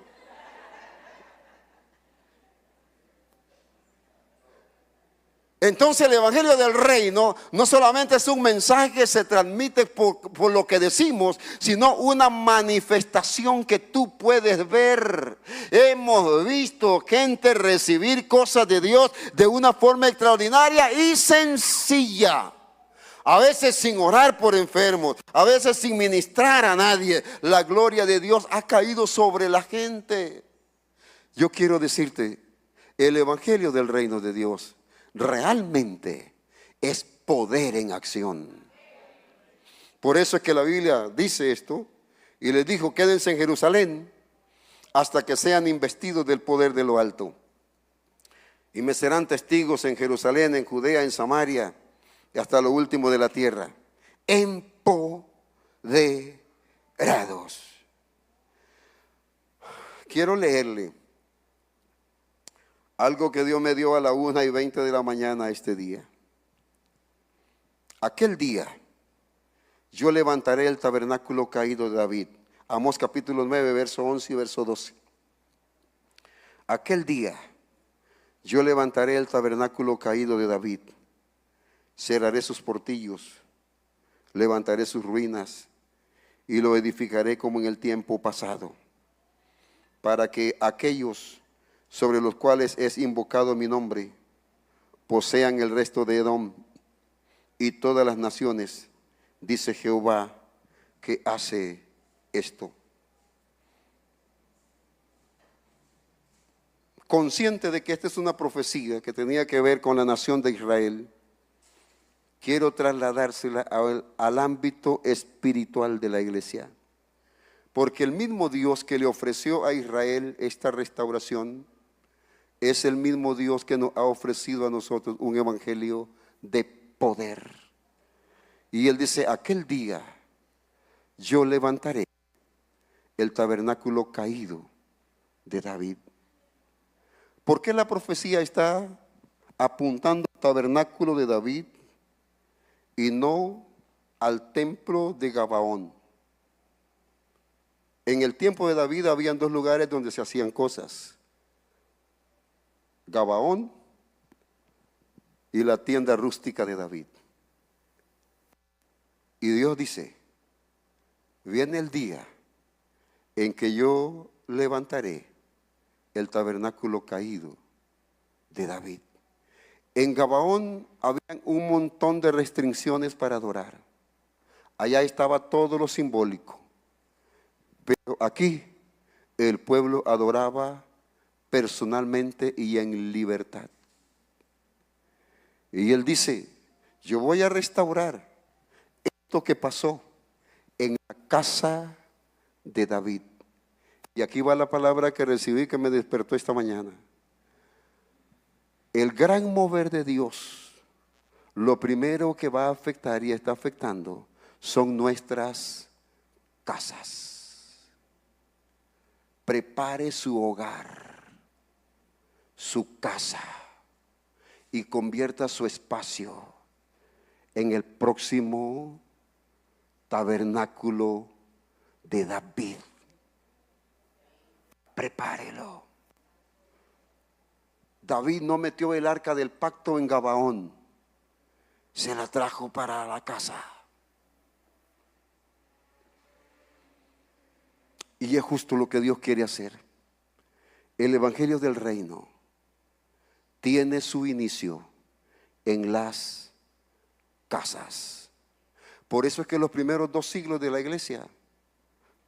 Entonces el Evangelio del Reino no solamente es un mensaje que se transmite por lo que decimos, sino una manifestación que tú puedes ver. Hemos visto gente recibir cosas de Dios de una forma extraordinaria y sencilla. A veces sin orar por enfermos, a veces sin ministrar a nadie. La gloria de Dios ha caído sobre la gente. Yo quiero decirte, el Evangelio del Reino de Dios realmente es poder en acción. Por eso es que la Biblia dice esto y les dijo, quédense en Jerusalén hasta que sean investidos del poder de lo alto. Y me serán testigos en Jerusalén, en Judea, en Samaria y hasta lo último de la tierra. Empoderados. Quiero leerle algo que Dios me dio a la 1:20 de la mañana este día. Aquel día yo levantaré el tabernáculo caído de David. Amós capítulo 9, verso 11 y verso 12. Aquel día yo levantaré el tabernáculo caído de David. Cerraré sus portillos, levantaré sus ruinas y lo edificaré como en el tiempo pasado, para que aquellos sobre los cuales es invocado mi nombre posean el resto de Edom y todas las naciones, dice Jehová, que hace esto. Consciente de que esta es una profecía que tenía que ver con la nación de Israel, quiero trasladársela al ámbito espiritual de la iglesia. Porque el mismo Dios que le ofreció a Israel esta restauración es el mismo Dios que nos ha ofrecido a nosotros un evangelio de poder. Y Él dice, aquel día yo levantaré el tabernáculo caído de David. ¿Por qué la profecía está apuntando al tabernáculo de David y no al templo de Gabaón? En el tiempo de David habían 2 lugares donde se hacían cosas: Gabaón y la tienda rústica de David. Y Dios dice, viene el día en que yo levantaré el tabernáculo caído de David. En Gabaón había un montón de restricciones para adorar. Allá estaba todo lo simbólico. Pero aquí el pueblo adoraba personalmente y en libertad. Y Él dice, yo voy a restaurar esto que pasó en la casa de David. Y aquí va la palabra que recibí que me despertó esta mañana. El gran mover de Dios, lo primero que va a afectar y está afectando son nuestras casas. Prepare su hogar, su casa, y convierta su espacio en el próximo tabernáculo de David. Prepárelo. David no metió el arca del pacto en Gabaón, se la trajo para la casa. Y es justo lo que Dios quiere hacer. El evangelio del reino tiene su inicio en las casas. Por eso es que los primeros 2 siglos de la iglesia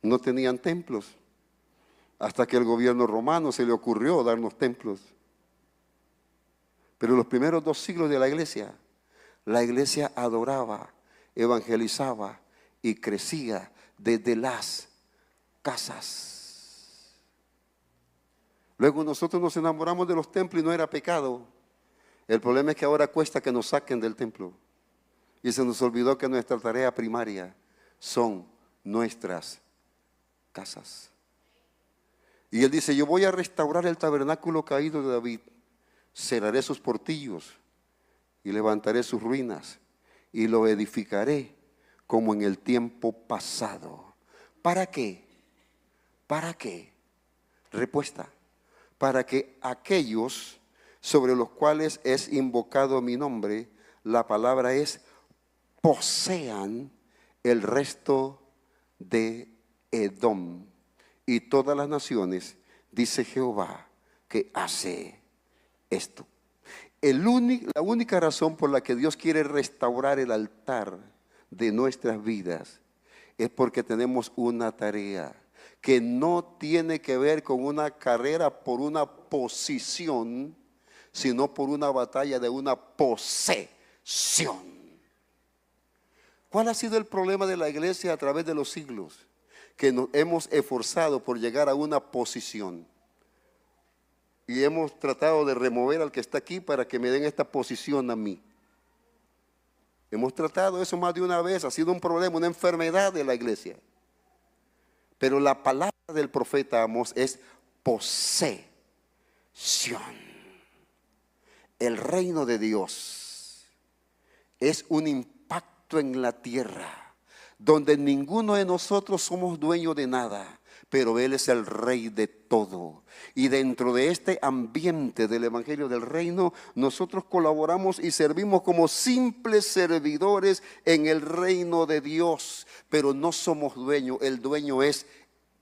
no tenían templos, hasta que el gobierno romano se le ocurrió darnos templos. Pero los primeros 2 siglos de la iglesia adoraba, evangelizaba y crecía desde las casas. Luego nosotros nos enamoramos de los templos y no era pecado. El problema es que ahora cuesta que nos saquen del templo. Y se nos olvidó que nuestra tarea primaria son nuestras casas. Y él dice, yo voy a restaurar el tabernáculo caído de David, cerraré sus portillos y levantaré sus ruinas y lo edificaré como en el tiempo pasado. ¿Para qué? ¿Para qué? Respuesta. Para que aquellos sobre los cuales es invocado mi nombre, la palabra es, posean el resto de Edom y todas las naciones, dice Jehová, que hace esto. La única razón por la que Dios quiere restaurar el altar de nuestras vidas es porque tenemos una tarea que no tiene que ver con una carrera por una posición, sino por una batalla de una posesión. ¿Cuál ha sido el problema de la iglesia a través de los siglos? Que nos hemos esforzado por llegar a una posición. Y hemos tratado de remover al que está aquí para que me den esta posición a mí. Hemos tratado eso más de una vez, ha sido un problema, una enfermedad de la iglesia. Pero la palabra del profeta Amós es posesión. El reino de Dios es un impacto en la tierra, donde ninguno de nosotros somos dueños de nada, pero Él es el Rey de todo. Y dentro de este ambiente del Evangelio del Reino, nosotros colaboramos y servimos como simples servidores en el reino de Dios, pero no somos dueños, el dueño es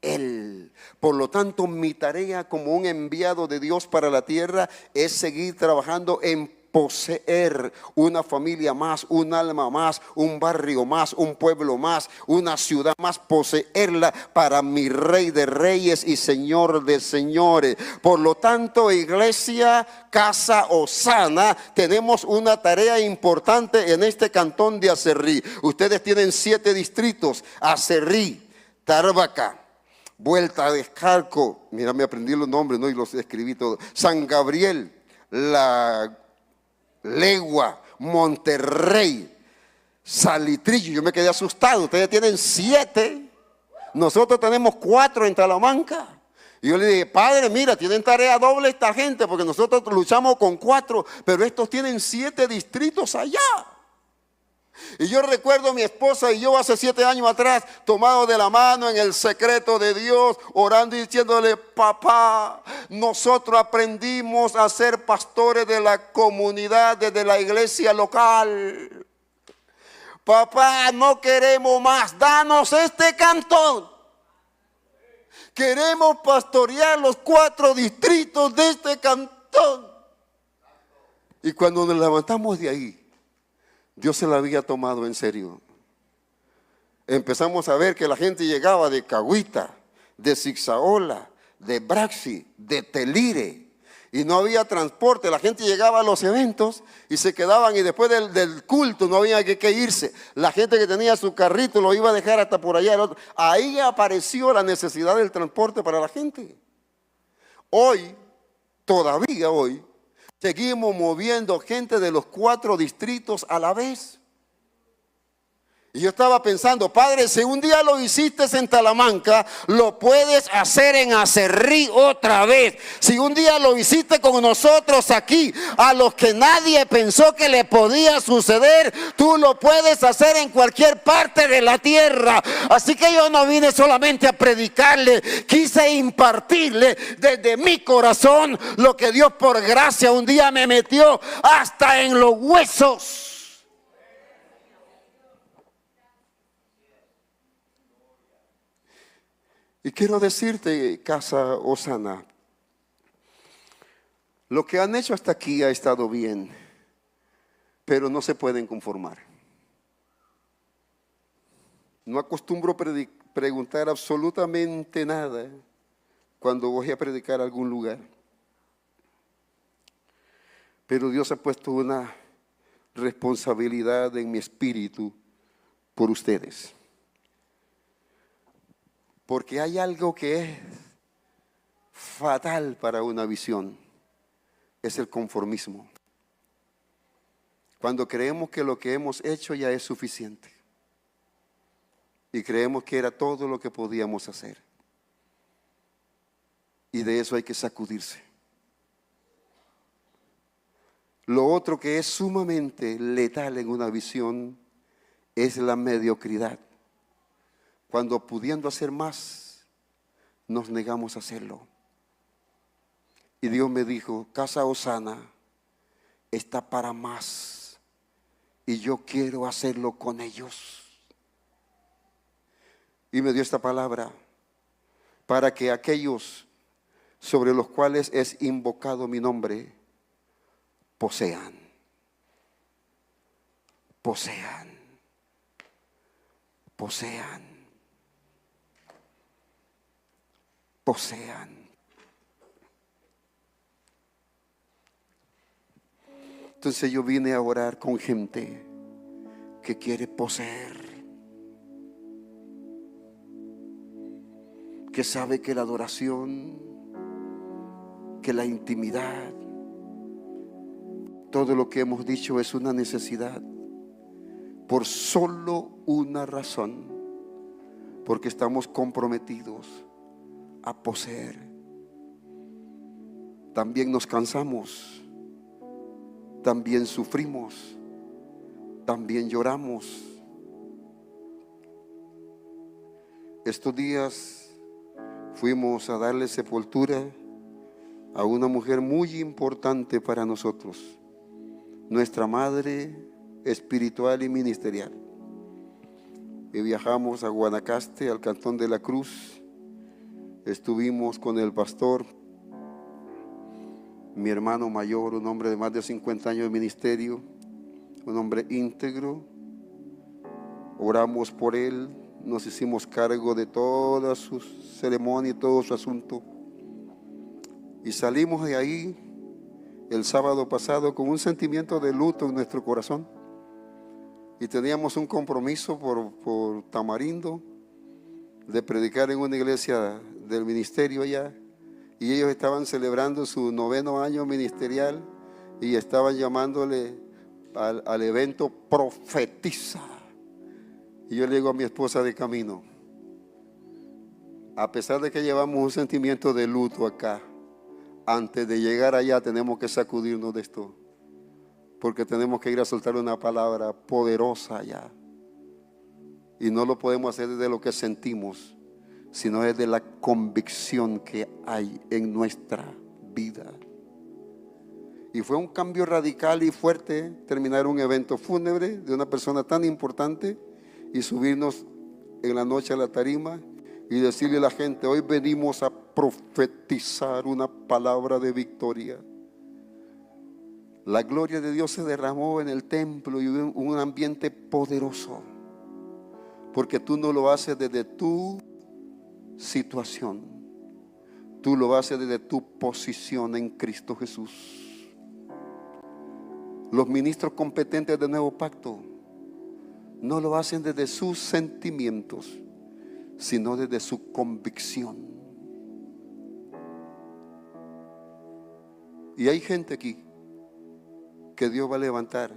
Él. Por lo tanto, mi tarea como un enviado de Dios para la tierra es seguir trabajando en poseer una familia más, un alma más, un barrio más, un pueblo más, una ciudad más, poseerla para mi Rey de Reyes y Señor de Señores. Por lo tanto, iglesia, casa Osana, tenemos una tarea importante en este cantón de Aserrí. Ustedes tienen 7 distritos: Aserrí, Tarbaca, Vuelta de Escarco, mira, me aprendí los nombres, ¿no? Y los escribí todos. San Gabriel, La Legua, Monterrey, Salitrillo. Yo me quedé asustado. Ustedes tienen 7, nosotros tenemos 4 en Talamanca. Y yo le dije, padre, mira, tienen tarea doble esta gente, porque nosotros luchamos con 4, pero estos tienen 7 distritos allá. Y yo recuerdo a mi esposa y yo hace 7 años atrás, tomado de la mano en el secreto de Dios, orando y diciéndole, papá, nosotros aprendimos a ser pastores de la comunidad desde la iglesia local. Papá, no queremos más, danos este cantón. Queremos pastorear los 4 distritos de este cantón. Y cuando nos levantamos de ahí, Dios se la había tomado en serio. Empezamos a ver que la gente llegaba de Cahuita, de Zigzaola, de Braxi, de Telire, y no había transporte. La gente llegaba a los eventos y se quedaban, y después del culto no había que irse. La gente que tenía su carrito lo iba a dejar hasta por allá. Ahí apareció la necesidad del transporte para la gente. Hoy, todavía hoy, seguimos moviendo gente de los 4 distritos a la vez. Y yo estaba pensando, padre, si un día lo hiciste en Talamanca, lo puedes hacer en Aserrí otra vez. Si un día lo hiciste con nosotros aquí, a los que nadie pensó que le podía suceder, tú lo puedes hacer en cualquier parte de la tierra. Así que yo no vine solamente a predicarle, quise impartirle desde mi corazón lo que Dios por gracia un día me metió hasta en los huesos. Y quiero decirte, casa Osana, lo que han hecho hasta aquí ha estado bien, pero no se pueden conformar. No acostumbro preguntar absolutamente nada cuando voy a predicar a algún lugar. Pero Dios ha puesto una responsabilidad en mi espíritu por ustedes. Porque hay algo que es fatal para una visión, es el conformismo. Cuando creemos que lo que hemos hecho ya es suficiente y creemos que era todo lo que podíamos hacer. Y de eso hay que sacudirse. Lo otro que es sumamente letal en una visión es la mediocridad. Cuando pudiendo hacer más, nos negamos a hacerlo. Y Dios me dijo, Casa Osana está para más y yo quiero hacerlo con ellos. Y me dio esta palabra para que aquellos sobre los cuales es invocado mi nombre posean, posean, posean, posean. Entonces yo vine a orar con gente que quiere poseer, que sabe que la adoración, que la intimidad, todo lo que hemos dicho es una necesidad por solo una razón, porque estamos comprometidos a poseer. También nos cansamos, también sufrimos, también lloramos. Estos días fuimos a darle sepultura a una mujer muy importante para nosotros, nuestra madre espiritual y ministerial. Y viajamos a Guanacaste, al Cantón de la Cruz. Estuvimos con el pastor, mi hermano mayor, un hombre de más de 50 años de ministerio, un hombre íntegro. Oramos por él, nos hicimos cargo de toda su ceremonia y todo su asunto. Y salimos de ahí el sábado pasado con un sentimiento de luto en nuestro corazón. Y teníamos un compromiso por Tamarindo de predicar en una iglesia del ministerio allá. Y ellos estaban celebrando su 9º año ministerial y estaban llamándole al evento Profetiza. Y yo le digo a mi esposa de camino, a pesar de que llevamos un sentimiento de luto acá, antes de llegar allá tenemos que sacudirnos de esto, porque tenemos que ir a soltar una palabra poderosa allá. Y no lo podemos hacer desde lo que sentimos, sino desde la convicción que hay en nuestra vida. Y fue un cambio radical y fuerte terminar un evento fúnebre de una persona tan importante y subirnos en la noche a la tarima y decirle a la gente, hoy venimos a profetizar una palabra de victoria. La gloria de Dios se derramó en el templo y hubo un ambiente poderoso, porque tú no lo haces desde tu situación, tú lo haces desde tu posición en Cristo Jesús. Los ministros competentes del nuevo pacto no lo hacen desde sus sentimientos, sino desde su convicción. Y hay gente aquí que Dios va a levantar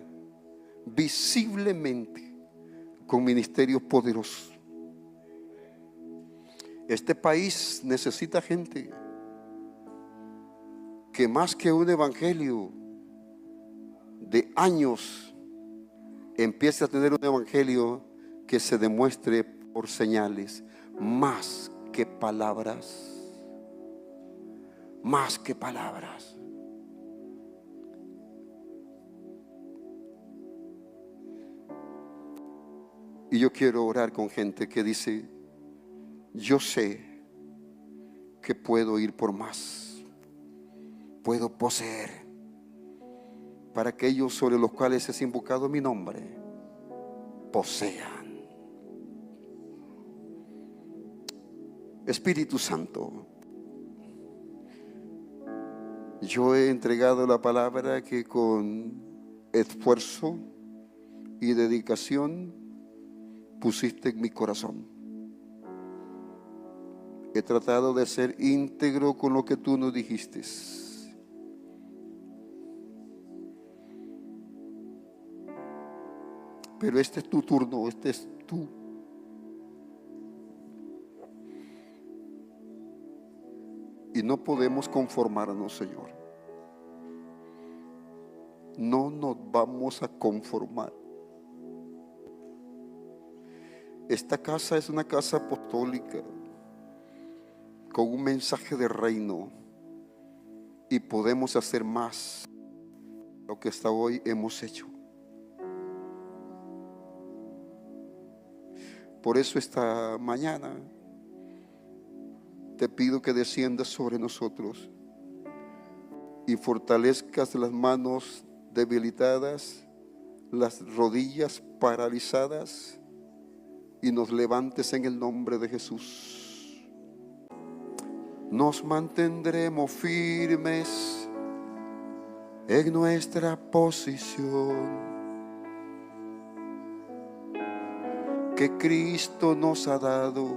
visiblemente con ministerios poderosos. Este país necesita gente que más que un evangelio de años empiece a tener un evangelio que se demuestre por señales, más que palabras, más que palabras. Y yo quiero orar con gente que dice, yo sé que puedo ir por más, puedo poseer, para aquellos sobre los cuales es invocado mi nombre, posean. Espíritu Santo, yo he entregado la palabra que con esfuerzo y dedicación pusiste en mi corazón. He tratado de ser íntegro con lo que tú nos dijiste. Pero este es tu turno, este es tú. Y no podemos conformarnos, Señor. No nos vamos a conformar. Esta casa es una casa apostólica con un mensaje de reino, y podemos hacer más de lo que hasta hoy hemos hecho. Por eso esta mañana te pido que desciendas sobre nosotros y fortalezcas las manos debilitadas, las rodillas paralizadas, y nos levantes en el nombre de Jesús. Nos mantendremos firmes en nuestra posición que Cristo nos ha dado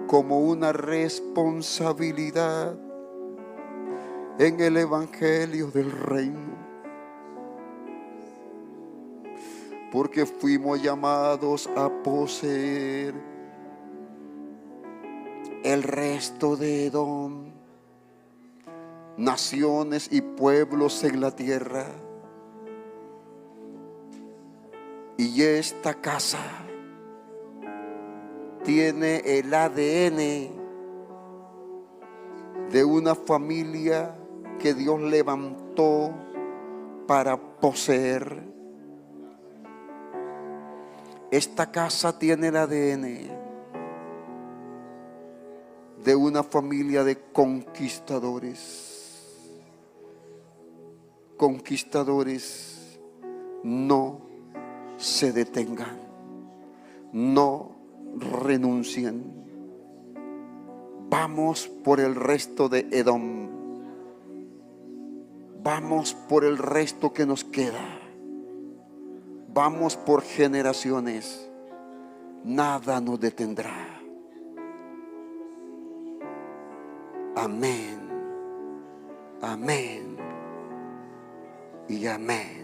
como una responsabilidad en el evangelio del reino, porque fuimos llamados a poseer el resto de Edom, naciones y pueblos en la tierra. Y esta casa tiene el ADN de una familia que Dios levantó para poseer. Esta casa tiene el ADN de una familia de conquistadores. Conquistadores, no se detengan, no renuncien. Vamos por el resto de Edom. Vamos por el resto que nos queda. Vamos por generaciones. Nada nos detendrá. Amén. Amén. Y amén.